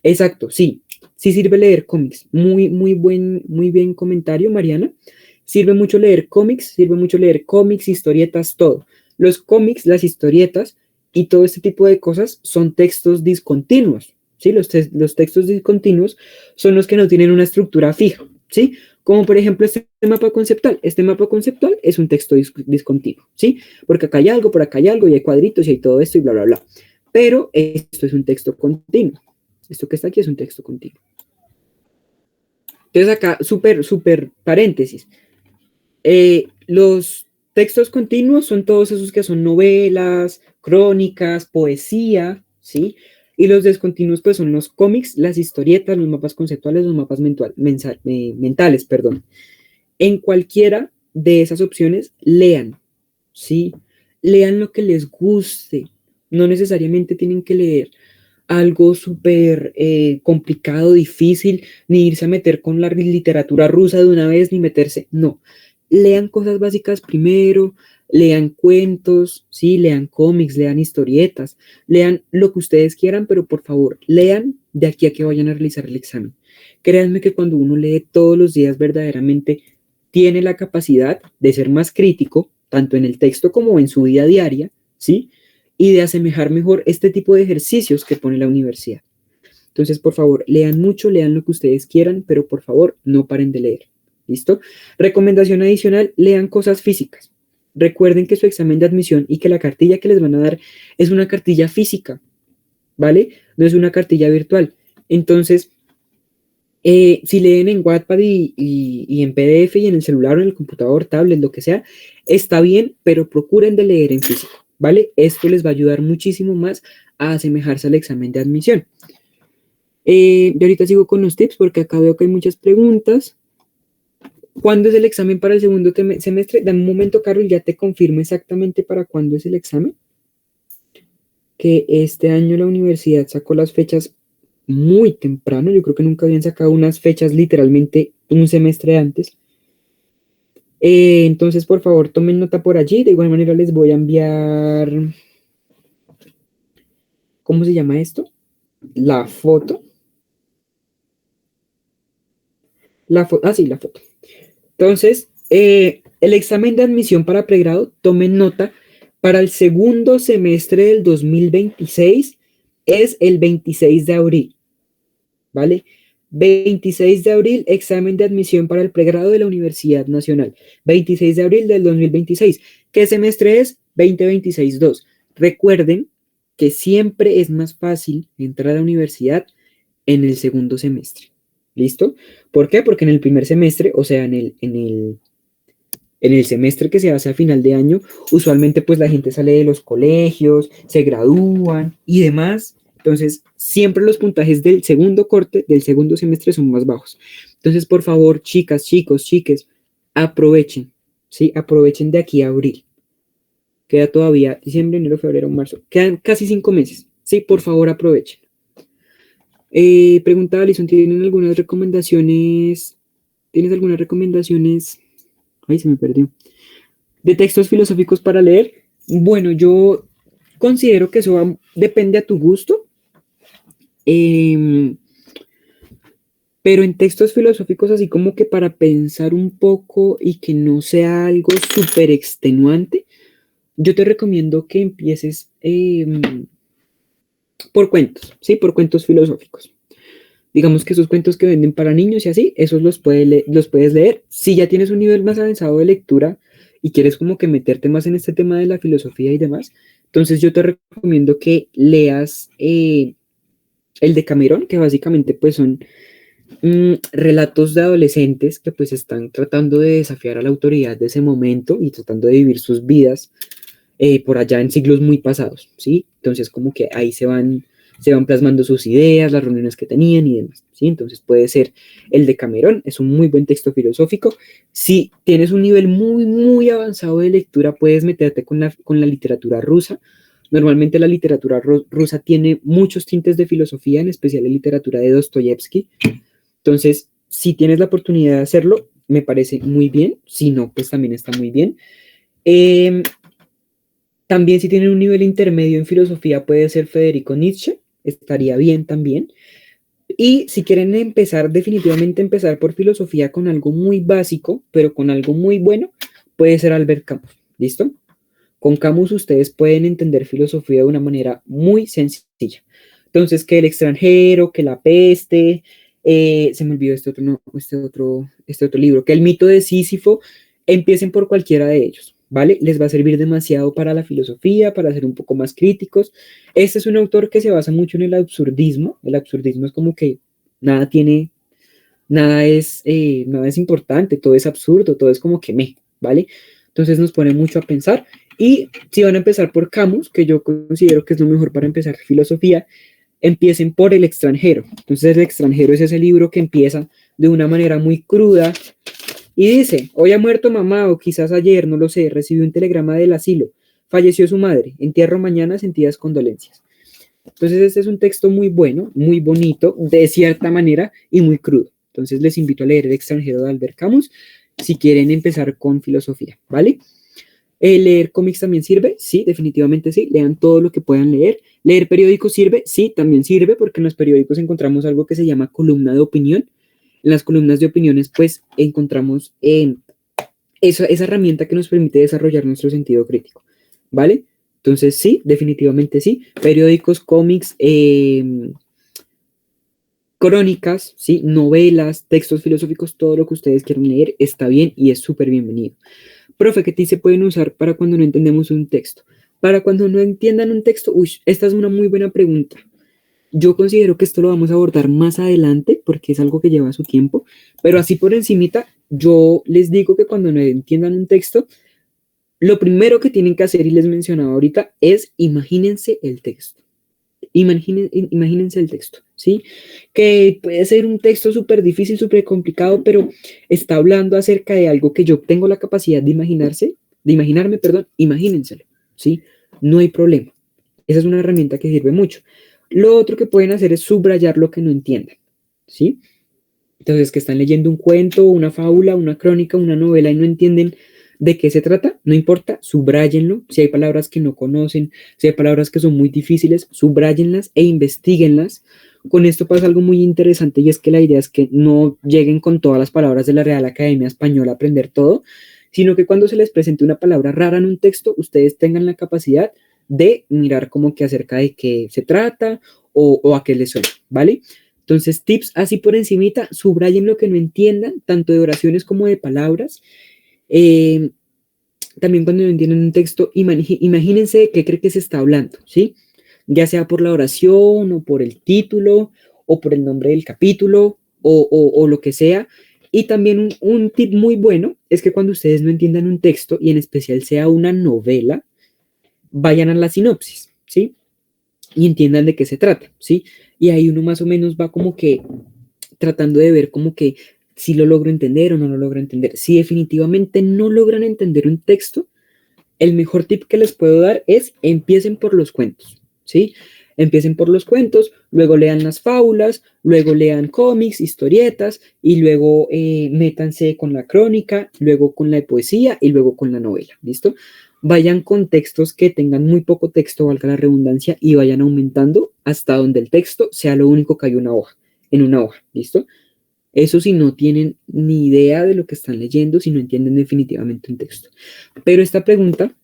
Exacto, sí. Sí sirve leer cómics. Muy bien comentario, Mariana. Sirve mucho leer cómics, historietas, todo. Los cómics, las historietas y todo este tipo de cosas son textos discontinuos, ¿sí? Los textos discontinuos son los que no tienen una estructura fija, ¿sí? Como por ejemplo este mapa conceptual. Este mapa conceptual es un texto discontinuo, ¿sí? Porque acá hay algo, por acá hay algo, y hay cuadritos, y hay todo esto, y bla, bla, bla. Pero esto es un texto continuo. Esto que está aquí es un texto continuo. Entonces acá, súper paréntesis. Los textos continuos son todos esos que son novelas, crónicas, poesía, ¿sí? Y los descontinuos pues son los cómics, las historietas, los mapas conceptuales, los mapas mentales, perdón. En cualquiera de esas opciones, lean, ¿sí? Lean lo que les guste. No necesariamente tienen que leer algo súper complicado, difícil, ni irse a meter con la literatura rusa de una vez, ni meterse, no. Lean cosas básicas primero, lean cuentos, sí, lean cómics, lean historietas, lean lo que ustedes quieran, pero por favor, lean de aquí a que vayan a realizar el examen. Créanme que cuando uno lee todos los días verdaderamente tiene la capacidad de ser más crítico, tanto en el texto como en su vida diaria, ¿sí? Y de asemejar mejor este tipo de ejercicios que pone la universidad. Entonces, por favor, lean mucho, lean lo que ustedes quieran, pero por favor, no paren de leer. ¿Listo? Recomendación adicional, lean cosas físicas. Recuerden que su examen de admisión y que la cartilla que les van a dar es una cartilla física, ¿vale? No es una cartilla virtual. Entonces, si leen en Wattpad y en PDF y en el celular o en el computador, tablet, lo que sea, está bien, pero procuren de leer en físico, ¿vale? Esto les va a ayudar muchísimo más a asemejarse al examen de admisión. Yo ahorita sigo con los tips porque acá veo que hay muchas preguntas. ¿Cuándo es el examen para el segundo semestre? Dame un momento, Carol, ya te confirmo exactamente para cuándo es el examen. Que este año la universidad sacó las fechas muy temprano. Yo creo que nunca habían sacado unas fechas literalmente un semestre antes. Entonces, por favor, tomen nota por allí. De igual manera les voy a enviar... ¿Cómo se llama esto? La foto. Sí, la foto. Entonces, el examen de admisión para pregrado, tomen nota, para el segundo semestre del 2026 es el 26 de abril, ¿vale? 26 de abril, examen de admisión para el pregrado de la Universidad Nacional. 26 de abril del 2026. ¿Qué semestre es? 2026-2. Recuerden que siempre es más fácil entrar a la universidad en el segundo semestre. ¿Listo? ¿Por qué? Porque en el primer semestre, o sea, en el semestre que se hace a final de año, usualmente pues la gente sale de los colegios, se gradúan y demás. Entonces, siempre los puntajes del segundo corte, del segundo semestre son más bajos. Entonces, por favor, chicas, chicos, chiques, aprovechen, ¿sí? Aprovechen de aquí a abril. Queda todavía diciembre, enero, febrero, marzo. Quedan casi 5 meses. Sí, por favor, aprovechen. Pregunta Alison, ¿tienen algunas recomendaciones? ¿Tienes algunas recomendaciones? Ay, se me perdió. ¿De textos filosóficos para leer? Bueno, yo considero que eso depende a tu gusto. Pero en textos filosóficos, así como que para pensar un poco y que no sea algo súper extenuante, yo te recomiendo que empieces por cuentos, ¿sí? Por cuentos filosóficos. Digamos que esos cuentos que venden para niños y así, esos los puedes leer. Si ya tienes un nivel más avanzado de lectura y quieres como que meterte más en este tema de la filosofía y demás, entonces yo te recomiendo que leas el Decamerón, que básicamente pues son relatos de adolescentes que pues están tratando de desafiar a la autoridad de ese momento y tratando de vivir sus vidas por allá en siglos muy pasados, ¿sí? Entonces como que ahí se van plasmando sus ideas, las reuniones que tenían y demás, ¿sí? Entonces puede ser el Decamerón, es un muy buen texto filosófico. Si tienes un nivel muy, muy avanzado de lectura, puedes meterte con la literatura rusa. Normalmente la literatura rusa tiene muchos tintes de filosofía, en especial la literatura de Dostoyevsky. Entonces, si tienes la oportunidad de hacerlo, me parece muy bien. Si no, pues también está muy bien. También si tienen un nivel intermedio en filosofía, puede ser Federico Nietzsche, estaría bien también. Y si quieren definitivamente empezar por filosofía con algo muy básico, pero con algo muy bueno, puede ser Albert Camus, ¿listo? Con Camus ustedes pueden entender filosofía de una manera muy sencilla. Entonces, que el extranjero, que la peste, se me olvidó este otro, no, este otro libro, que el mito de Sísifo, empiecen por cualquiera de ellos, ¿vale? Les va a servir demasiado para la filosofía, para ser un poco más críticos. Este es un autor que se basa mucho en el absurdismo es como que nada tiene, nada es importante, todo es absurdo, todo es como que ¿vale? Entonces nos pone mucho a pensar. Y si van a empezar por Camus, que yo considero que es lo mejor para empezar filosofía, empiecen por El extranjero. Entonces El extranjero es ese libro que empieza de una manera muy cruda y dice, hoy ha muerto mamá o quizás ayer, no lo sé, recibió un telegrama del asilo, falleció su madre, entierro mañana, sentidas condolencias. Entonces este es un texto muy bueno, muy bonito, de cierta manera y muy crudo. Entonces les invito a leer El extranjero de Albert Camus si quieren empezar con filosofía, ¿vale? ¿Leer cómics también sirve? Sí, definitivamente sí. Lean todo lo que puedan leer. ¿Leer periódicos sirve? Sí, también sirve porque en los periódicos encontramos algo que se llama columna de opinión. En las columnas de opiniones, pues, encontramos esa herramienta que nos permite desarrollar nuestro sentido crítico, ¿vale? Entonces, sí, definitivamente sí. Periódicos, cómics, crónicas, ¿sí? Novelas, textos filosóficos, todo lo que ustedes quieran leer está bien y es súper bienvenido. Profe, ¿qué tips se pueden usar para cuando no entendemos un texto? Para cuando no entiendan un texto, esta es una muy buena pregunta. Yo considero que esto lo vamos a abordar más adelante porque es algo que lleva su tiempo, pero así por encimita, yo les digo que cuando no entiendan un texto, lo primero que tienen que hacer, y les mencionaba ahorita, es imagínense el texto. Imagínense el texto, ¿sí? Que puede ser un texto súper difícil, súper complicado, pero está hablando acerca de algo que yo tengo la capacidad de imaginarme, perdón, imagínenselo, ¿sí? No hay problema. Esa es una herramienta que sirve mucho. Lo otro que pueden hacer es subrayar lo que no entiendan, ¿sí? Entonces, que están leyendo un cuento, una fábula, una crónica, una novela y no entienden de qué se trata, no importa, subrayenlo. Si hay palabras que no conocen, si hay palabras que son muy difíciles, subrayenlas e investiguenlas. Con esto pasa algo muy interesante y es que la idea es que no lleguen con todas las palabras de la Real Academia Española a aprender todo, sino que cuando se les presente una palabra rara en un texto, ustedes tengan la capacidad de mirar como que acerca de qué se trata o a qué les suena, ¿vale? Entonces, tips así por encimita, subrayen lo que no entiendan, tanto de oraciones como de palabras. También cuando no entienden un texto, imagínense de qué cree que se está hablando, ¿sí? Ya sea por la oración o por el título o por el nombre del capítulo o lo que sea. Y también un tip muy bueno es que cuando ustedes no entiendan un texto y en especial sea una novela, vayan a la sinopsis, ¿sí? Y entiendan de qué se trata, ¿sí? Y ahí uno más o menos va como que tratando de ver como que si lo logro entender o no lo logro entender. Si definitivamente no logran entender un texto, el mejor tip que les puedo dar es empiecen por los cuentos, ¿sí? Empiecen por los cuentos, luego lean las fábulas, luego lean cómics, historietas y luego métanse con la crónica, luego con la poesía y luego con la novela, ¿listo? Vayan con textos que tengan muy poco texto, valga la redundancia, y vayan aumentando hasta donde el texto sea lo único que hay en una hoja, ¿listo? Eso si no tienen ni idea de lo que están leyendo, si no entienden definitivamente un texto. Pero esta pregunta,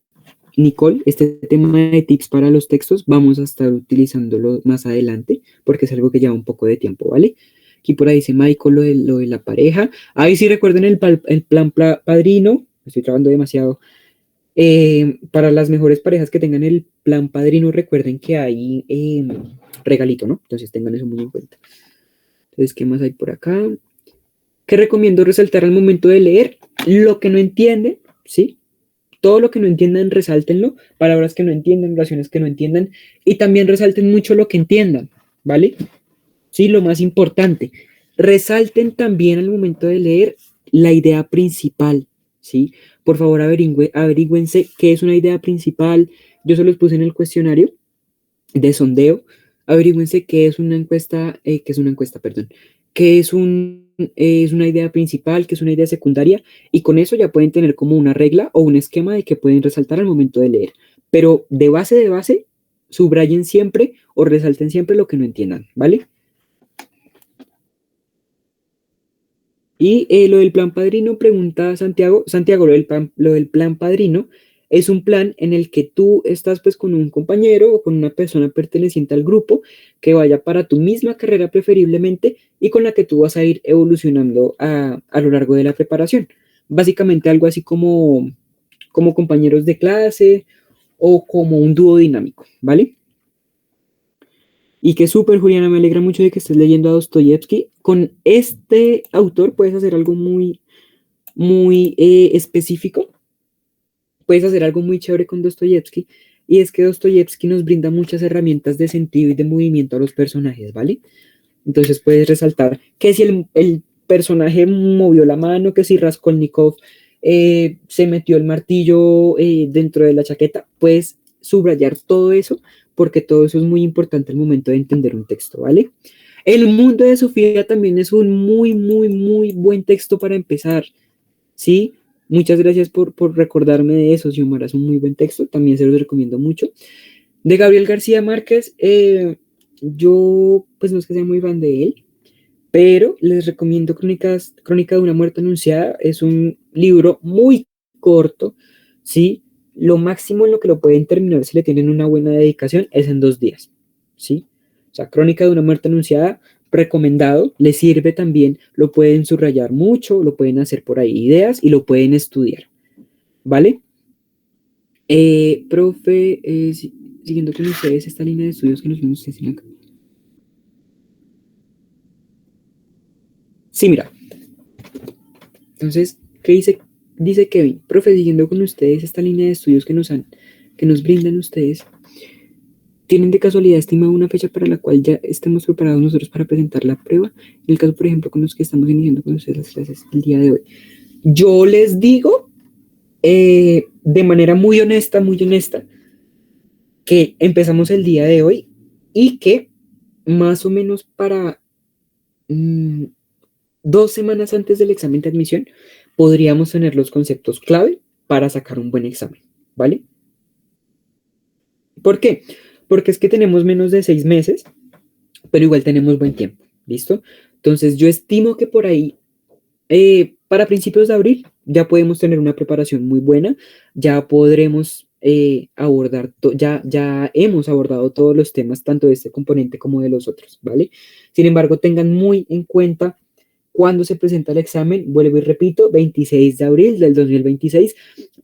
Nicole, este tema de tips para los textos, vamos a estar utilizándolo más adelante, porque es algo que lleva un poco de tiempo, ¿vale? Aquí por ahí dice Michael lo de la pareja. Ahí sí recuerden el plan padrino, estoy trabajando demasiado. Para las mejores parejas que tengan el plan padrino, recuerden que hay regalito, ¿no? Entonces tengan eso muy en cuenta. Entonces, ¿qué más hay por acá? ¿Qué recomiendo resaltar al momento de leer? Lo que no entienden, ¿sí? Todo lo que no entiendan, resáltenlo. Palabras que no entiendan, oraciones que no entiendan. Y también resalten mucho lo que entiendan, ¿vale? Sí, lo más importante. Resalten también al momento de leer la idea principal, ¿sí? Por favor, averígüense qué es una idea principal. Yo se los puse en el cuestionario de sondeo. Averígüense qué es una encuesta, perdón, qué es es una idea principal, qué es una idea secundaria, y con eso ya pueden tener como una regla o un esquema de que pueden resaltar al momento de leer. Pero de base, subrayen siempre o resalten siempre lo que no entiendan, ¿vale? Y lo del plan padrino, pregunta Santiago. Santiago, lo del plan padrino es un plan en el que tú estás pues con un compañero o con una persona perteneciente al grupo que vaya para tu misma carrera preferiblemente y con la que tú vas a ir evolucionando a lo largo de la preparación. Básicamente algo así como compañeros de clase o como un dúo dinámico, ¿vale? Y que súper, Juliana, me alegra mucho de que estés leyendo a Dostoyevsky. Con este autor puedes hacer algo muy específico. Puedes hacer algo muy chévere con Dostoyevsky. Y es que Dostoyevsky nos brinda muchas herramientas de sentido y de movimiento a los personajes, ¿vale? Entonces puedes resaltar que si el personaje movió la mano, que si Raskolnikov se metió el martillo dentro de la chaqueta, puedes subrayar todo eso porque todo eso es muy importante al momento de entender un texto, ¿vale? El mundo de Sofía también es un muy buen texto para empezar, ¿sí? Muchas gracias por recordarme de eso, Xiomara, es un muy buen texto, también se los recomiendo mucho. De Gabriel García Márquez, yo pues no es que sea muy fan de él, pero les recomiendo Crónica de una muerte anunciada. Es un libro muy corto, ¿sí? Lo máximo en lo que lo pueden terminar si le tienen una buena dedicación es en 2 días, ¿sí? O sea, Crónica de una muerte anunciada, recomendado, les sirve también, lo pueden subrayar mucho, lo pueden hacer por ahí ideas y lo pueden estudiar, ¿vale? Profe, siguiendo con ustedes esta línea de estudios que nos vemos acá. Sí, mira. Entonces, ¿qué dice? Dice Kevin, profe, siguiendo con ustedes esta línea de estudios que nos brindan ustedes, ¿tienen de casualidad estimado una fecha para la cual ya estemos preparados nosotros para presentar la prueba? En el caso, por ejemplo, con los que estamos iniciando con ustedes las clases el día de hoy. Yo les digo, de manera muy honesta, que empezamos el día de hoy y que más o menos para 2 semanas antes del examen de admisión podríamos tener los conceptos clave para sacar un buen examen, ¿vale? ¿Por qué? Porque es que tenemos menos de 6 meses, pero igual tenemos buen tiempo, ¿listo? Entonces yo estimo que por ahí, para principios de abril, ya podemos tener una preparación muy buena, ya podremos abordar, ya hemos abordado todos los temas, tanto de este componente como de los otros, ¿vale? Sin embargo, tengan muy en cuenta cuando se presenta el examen, vuelvo y repito, 26 de abril del 2026,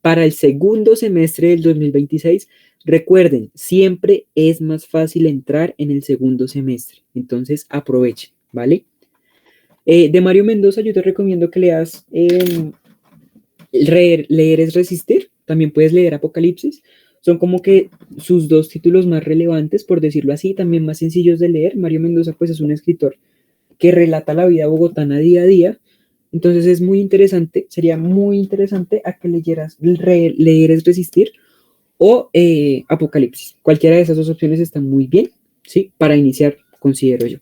para el segundo semestre del 2026. Recuerden, siempre es más fácil entrar en el segundo semestre, entonces aprovechen, ¿vale? De Mario Mendoza, yo te recomiendo que leas Leer es resistir, también puedes leer Apocalipsis, son como que sus 2 títulos más relevantes, por decirlo así, también más sencillos de leer. Mario Mendoza pues es un escritor que relata la vida bogotana día a día, entonces es muy interesante, sería muy interesante a que leyeras Leer es resistir o Apocalipsis. Cualquiera de esas 2 opciones están muy bien, ¿sí? Para iniciar, considero yo.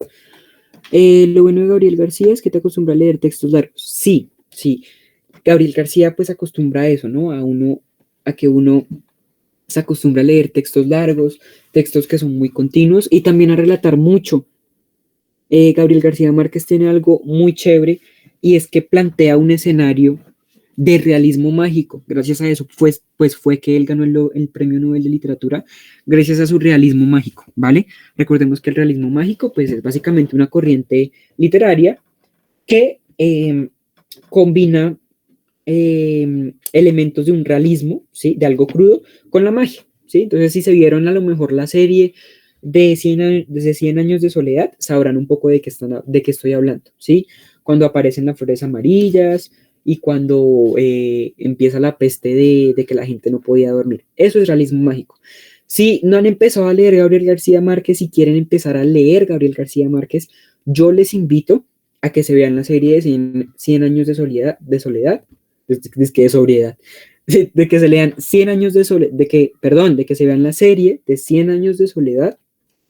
Lo bueno de Gabriel García es que te acostumbra a leer textos largos. Sí. Gabriel García pues acostumbra a eso, ¿no? A que uno se acostumbra a leer textos largos, textos que son muy continuos y también a relatar mucho. Gabriel García Márquez tiene algo muy chévere y es que plantea un escenario de realismo mágico. Gracias a eso, pues fue que él ganó el Premio Nobel de Literatura, gracias a su realismo mágico, ¿vale? Recordemos que el realismo mágico, pues es básicamente una corriente literaria que combina elementos de un realismo, ¿sí? De algo crudo, con la magia, ¿sí? Entonces, si se vieron a lo mejor la serie de 100 años de soledad, sabrán un poco de qué estoy hablando, ¿sí? Cuando aparecen las flores amarillas y cuando empieza la peste de que la gente no podía dormir. Eso es realismo mágico. Si no han empezado a leer Gabriel García Márquez y quieren empezar a leer Gabriel García Márquez, yo les invito a que se vean la serie de 100 años de soledad, de sobriedad, de que se lean 100 años de soledad, de que se vean la serie de 100 años de soledad,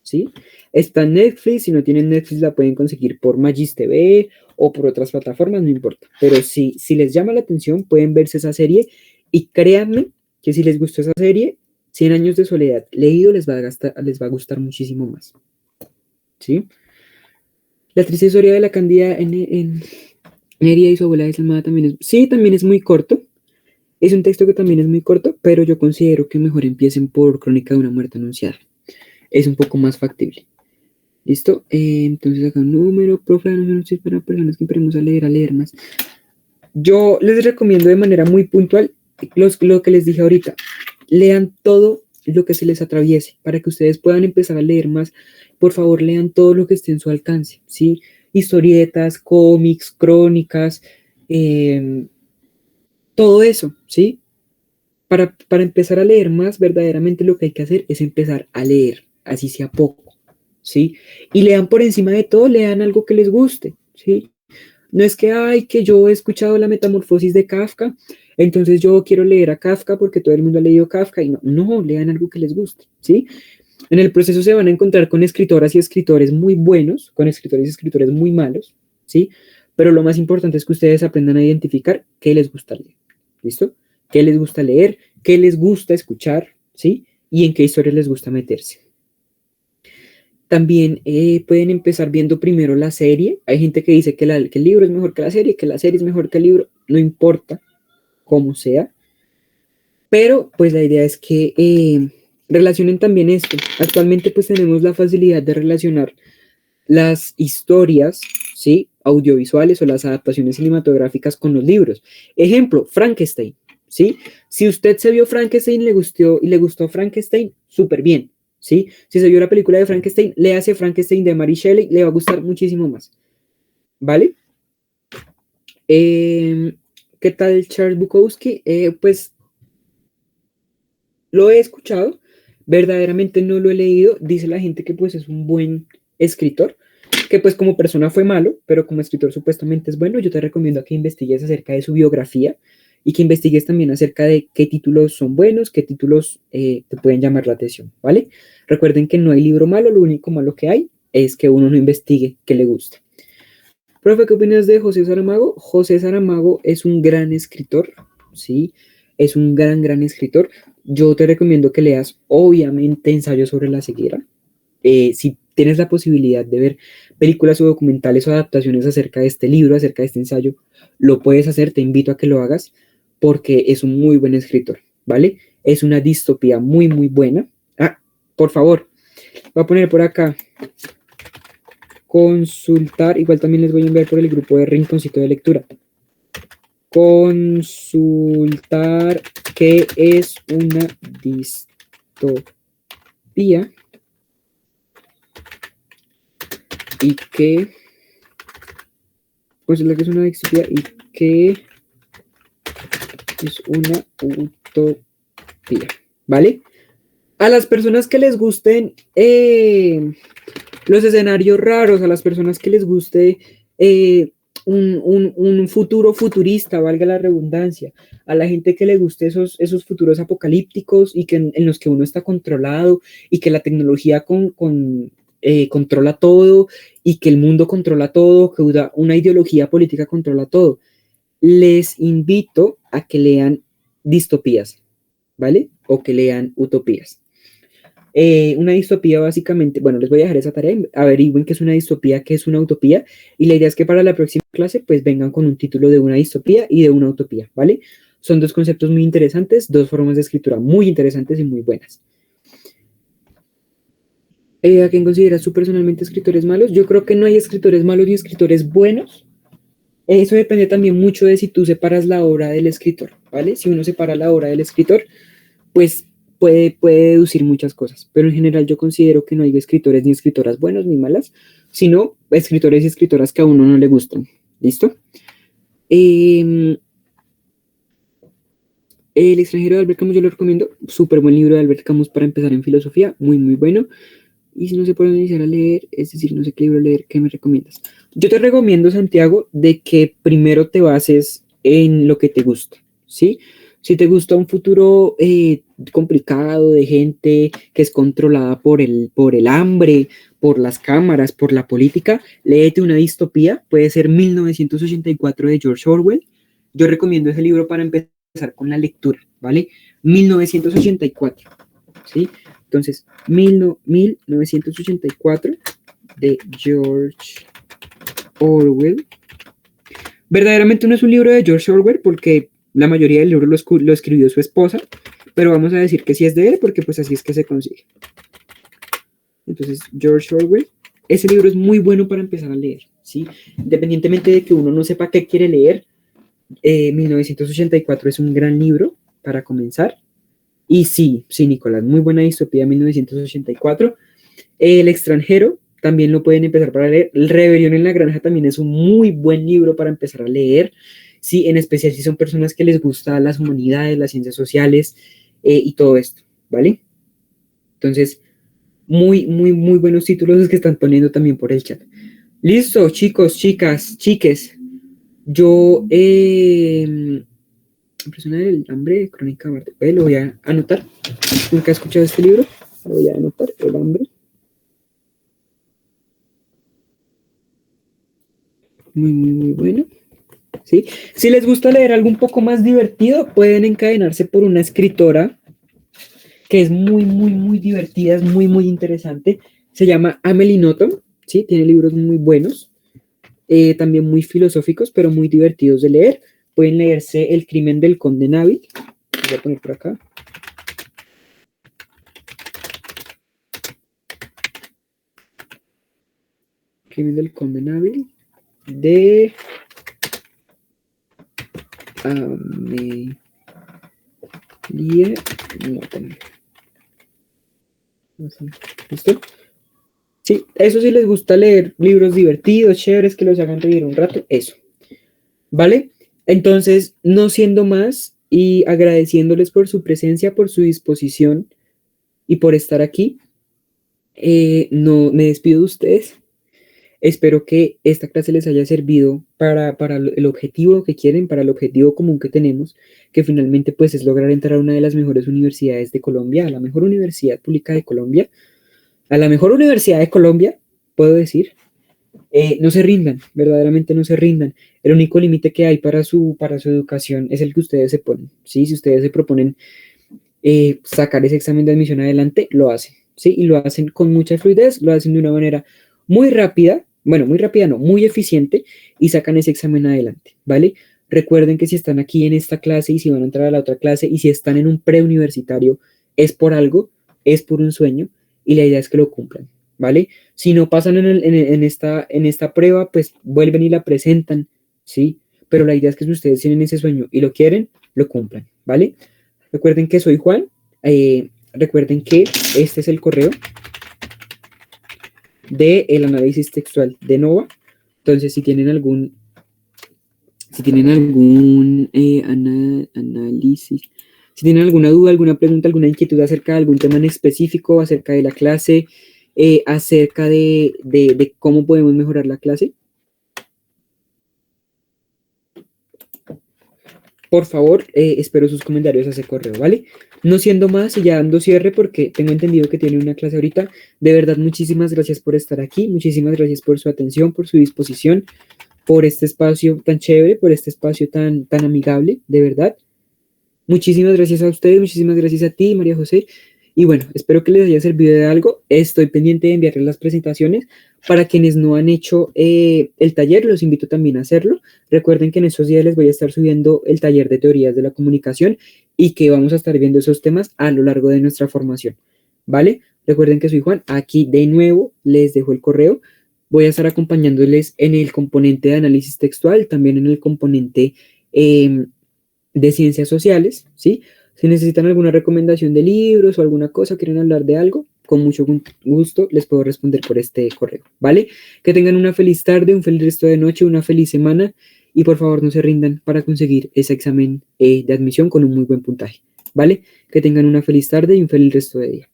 ¿sí? Está en Netflix, si no tienen Netflix la pueden conseguir por Magis TV o por otras plataformas, no importa. Pero si les llama la atención, pueden verse esa serie y créanme que si les gustó esa serie, 100 años de soledad leído les va a gustar muchísimo más, ¿sí? La triste historia de la Cándida en Neria y su abuela desalmada también también es muy corto. Es un texto que también es muy corto, pero yo considero que mejor empiecen por Crónica de una muerte anunciada. Es un poco más factible. ¿Listo? Entonces acá un número, profe, anuncios para personas que empecemos a leer más. Yo les recomiendo de manera muy puntual lo que les dije ahorita. Lean todo lo que se les atraviese para que ustedes puedan empezar a leer más. Por favor, lean todo lo que esté en su alcance, ¿sí? Historietas, cómics, crónicas, todo eso, ¿sí? Para empezar a leer más, verdaderamente lo que hay que hacer es empezar a leer, así sea poco, ¿sí? Y lean por encima de todo, lean algo que les guste, ¿sí? No es que, ay, que yo he escuchado la metamorfosis de Kafka, entonces yo quiero leer a Kafka porque todo el mundo ha leído Kafka, y no, lean algo que les guste, ¿sí? En el proceso se van a encontrar con escritoras y escritores muy buenos, con escritores y escritores muy malos, ¿sí? Pero lo más importante es que ustedes aprendan a identificar qué les gusta leer, ¿listo? ¿Qué les gusta leer? ¿Qué les gusta escuchar? ¿Sí? Y en qué historias les gusta meterse. También pueden empezar viendo primero la serie. Hay gente que dice que el libro es mejor que la serie es mejor que el libro. No importa cómo sea. Pero pues la idea es que relacionen también esto. Actualmente pues tenemos la facilidad de relacionar las historias, ¿sí? Audiovisuales o las adaptaciones cinematográficas con los libros. Ejemplo, Frankenstein, ¿sí? Si usted se vio Frankenstein y le gustó Frankenstein, súper bien, ¿sí? Si se vio la película de Frankenstein, léase Frankenstein de Mary Shelley, le va a gustar muchísimo más, ¿vale? ¿Qué tal Charles Bukowski? Pues lo he escuchado, verdaderamente no lo he leído, dice la gente que pues es un buen escritor, que pues como persona fue malo, pero como escritor supuestamente es bueno. Yo te recomiendo que investigues acerca de su biografía y que investigues también acerca de qué títulos son buenos, qué títulos te pueden llamar la atención, ¿vale? Recuerden que no hay libro malo, lo único malo que hay es que uno no investigue qué le gusta. Profe, ¿qué opinas de José Saramago? José Saramago es un gran escritor, ¿sí? Es un gran escritor. Yo te recomiendo que leas, obviamente, Ensayo sobre la ceguera. Si tienes la posibilidad de ver películas o documentales o adaptaciones acerca de este libro, acerca de este ensayo, lo puedes hacer, te invito a que lo hagas, porque es un muy buen escritor, ¿vale? Es una distopía muy buena. Ah, por favor, voy a poner por acá, consultar, igual también les voy a enviar por el grupo de Rinconcito de Lectura. Consultar qué es una distopía y qué, pues lo que es una distopía y qué es una utopía, ¿vale? A las personas que les gusten los escenarios raros, a las personas que les guste un futuro futurista, valga la redundancia, a la gente que le guste esos futuros apocalípticos y que en los que uno está controlado y que la tecnología controla todo y que el mundo controla todo, que una ideología política controla todo. Les invito a que lean distopías, ¿vale? O que lean utopías. Una distopía básicamente, bueno, les voy a dejar esa tarea, averigüen qué es una distopía, qué es una utopía, y la idea es que para la próxima clase pues vengan con un título de una distopía y de una utopía, ¿vale? Son dos conceptos muy interesantes, dos formas de escritura muy interesantes y muy buenas. ¿A quién consideras tú personalmente escritores malos? Yo creo que no hay escritores malos ni escritores buenos. Eso depende también mucho de si tú separas la obra del escritor, ¿vale? Si uno separa la obra del escritor, pues puede deducir muchas cosas, pero en general yo considero que no hay escritores ni escritoras buenos ni malas, sino escritores y escritoras que a uno no le gustan. ¿Listo? El extranjero de Albert Camus yo lo recomiendo, súper buen libro de Albert Camus para empezar en filosofía, muy bueno. Y si no se puede iniciar a leer, es decir, no sé qué libro leer, ¿qué me recomiendas? Yo te recomiendo, Santiago, de que primero te bases en lo que te gusta, ¿sí? Si te gusta un futuro complicado de gente que es controlada por el hambre, por las cámaras, por la política, léete una distopía, puede ser 1984 de George Orwell. Yo recomiendo ese libro para empezar con la lectura, ¿vale? 1984, ¿sí? Entonces, 1984 de George Orwell. Verdaderamente no es un libro de George Orwell porque la mayoría del libro lo escribió su esposa, pero vamos a decir que sí es de él porque pues así es que se consigue. Entonces, George Orwell, ese libro es muy bueno para empezar a leer, ¿sí? Independientemente de que uno no sepa qué quiere leer, 1984 es un gran libro para comenzar. Y sí, Nicolás, muy buena distopía 1984. El extranjero también lo pueden empezar para leer. Rebelión en la Granja también es un muy buen libro para empezar a leer. Sí, en especial si son personas que les gustan las humanidades, las ciencias sociales y todo esto, ¿vale? Entonces, muy buenos títulos los que están poniendo también por el chat. Listo, chicos, chicas, chiques. Yo, Persona del Hambre, Crónica de Marte. Lo voy a anotar. Nunca he escuchado este libro. Lo voy a anotar, El Hambre. Muy bueno. ¿Sí? Si les gusta leer algo un poco más divertido, pueden encadenarse por una escritora que es muy divertida, es muy interesante. Se llama Amelie Nothomb, ¿sí? Tiene libros muy buenos, también muy filosóficos, pero muy divertidos de leer. Pueden leerse El crimen del conde Navi. Voy a poner por acá. Crimen del conde Navi de Amelie Nothomb. ¿Listo? Sí, eso sí les gusta leer libros divertidos, chéveres, que los hagan reír un rato, eso. ¿Vale? Entonces, no siendo más y agradeciéndoles por su presencia, por su disposición y por estar aquí, no me despido de ustedes. Espero que esta clase les haya servido para el objetivo que quieren, para el objetivo común que tenemos, que finalmente pues es lograr entrar a una de las mejores universidades de Colombia, a la mejor universidad pública de Colombia, a la mejor universidad de Colombia, puedo decir. No se rindan, verdaderamente no se rindan. El único límite que hay para su educación es el que ustedes se ponen, ¿sí? Si ustedes se proponen sacar ese examen de admisión adelante, lo hacen, ¿sí? Y lo hacen con mucha fluidez, lo hacen de una manera muy rápida, bueno, muy rápida no, muy eficiente, y sacan ese examen adelante, ¿vale? Recuerden que si están aquí en esta clase y si van a entrar a la otra clase y si están en un preuniversitario, es por algo, es por un sueño, y la idea es que lo cumplan, ¿vale? Si no pasan en esta prueba, pues vuelven y la presentan, ¿sí? Pero la idea es que si ustedes tienen ese sueño y lo quieren, lo cumplan, ¿vale? Recuerden que soy Juan, recuerden que este es el correo del análisis textual de Nova. Entonces, si tienen algún análisis, si tienen alguna duda, alguna pregunta, alguna inquietud acerca de algún tema en específico, acerca de la clase, acerca de cómo podemos mejorar la clase, por favor, espero sus comentarios a ese correo, ¿vale? No siendo más y ya dando cierre porque tengo entendido que tiene una clase ahorita. De verdad, muchísimas gracias por estar aquí, muchísimas gracias por su atención, por su disposición, por este espacio tan chévere, por este espacio tan amigable, de verdad. Muchísimas gracias a ustedes, muchísimas gracias a ti, María José. Y bueno, espero que les haya servido de algo. Estoy pendiente de enviarles las presentaciones. Para quienes no han hecho el taller, los invito también a hacerlo. Recuerden que en estos días les voy a estar subiendo el taller de teorías de la comunicación y que vamos a estar viendo esos temas a lo largo de nuestra formación, ¿vale? Recuerden que soy Juan. Aquí de nuevo les dejo el correo. Voy a estar acompañándoles en el componente de análisis textual, también en el componente de ciencias sociales, ¿sí? Si necesitan alguna recomendación de libros o alguna cosa, quieren hablar de algo, con mucho gusto les puedo responder por este correo, ¿vale? Que tengan una feliz tarde, un feliz resto de noche, una feliz semana y por favor no se rindan para conseguir ese examen de admisión con un muy buen puntaje, ¿vale? Que tengan una feliz tarde y un feliz resto de día.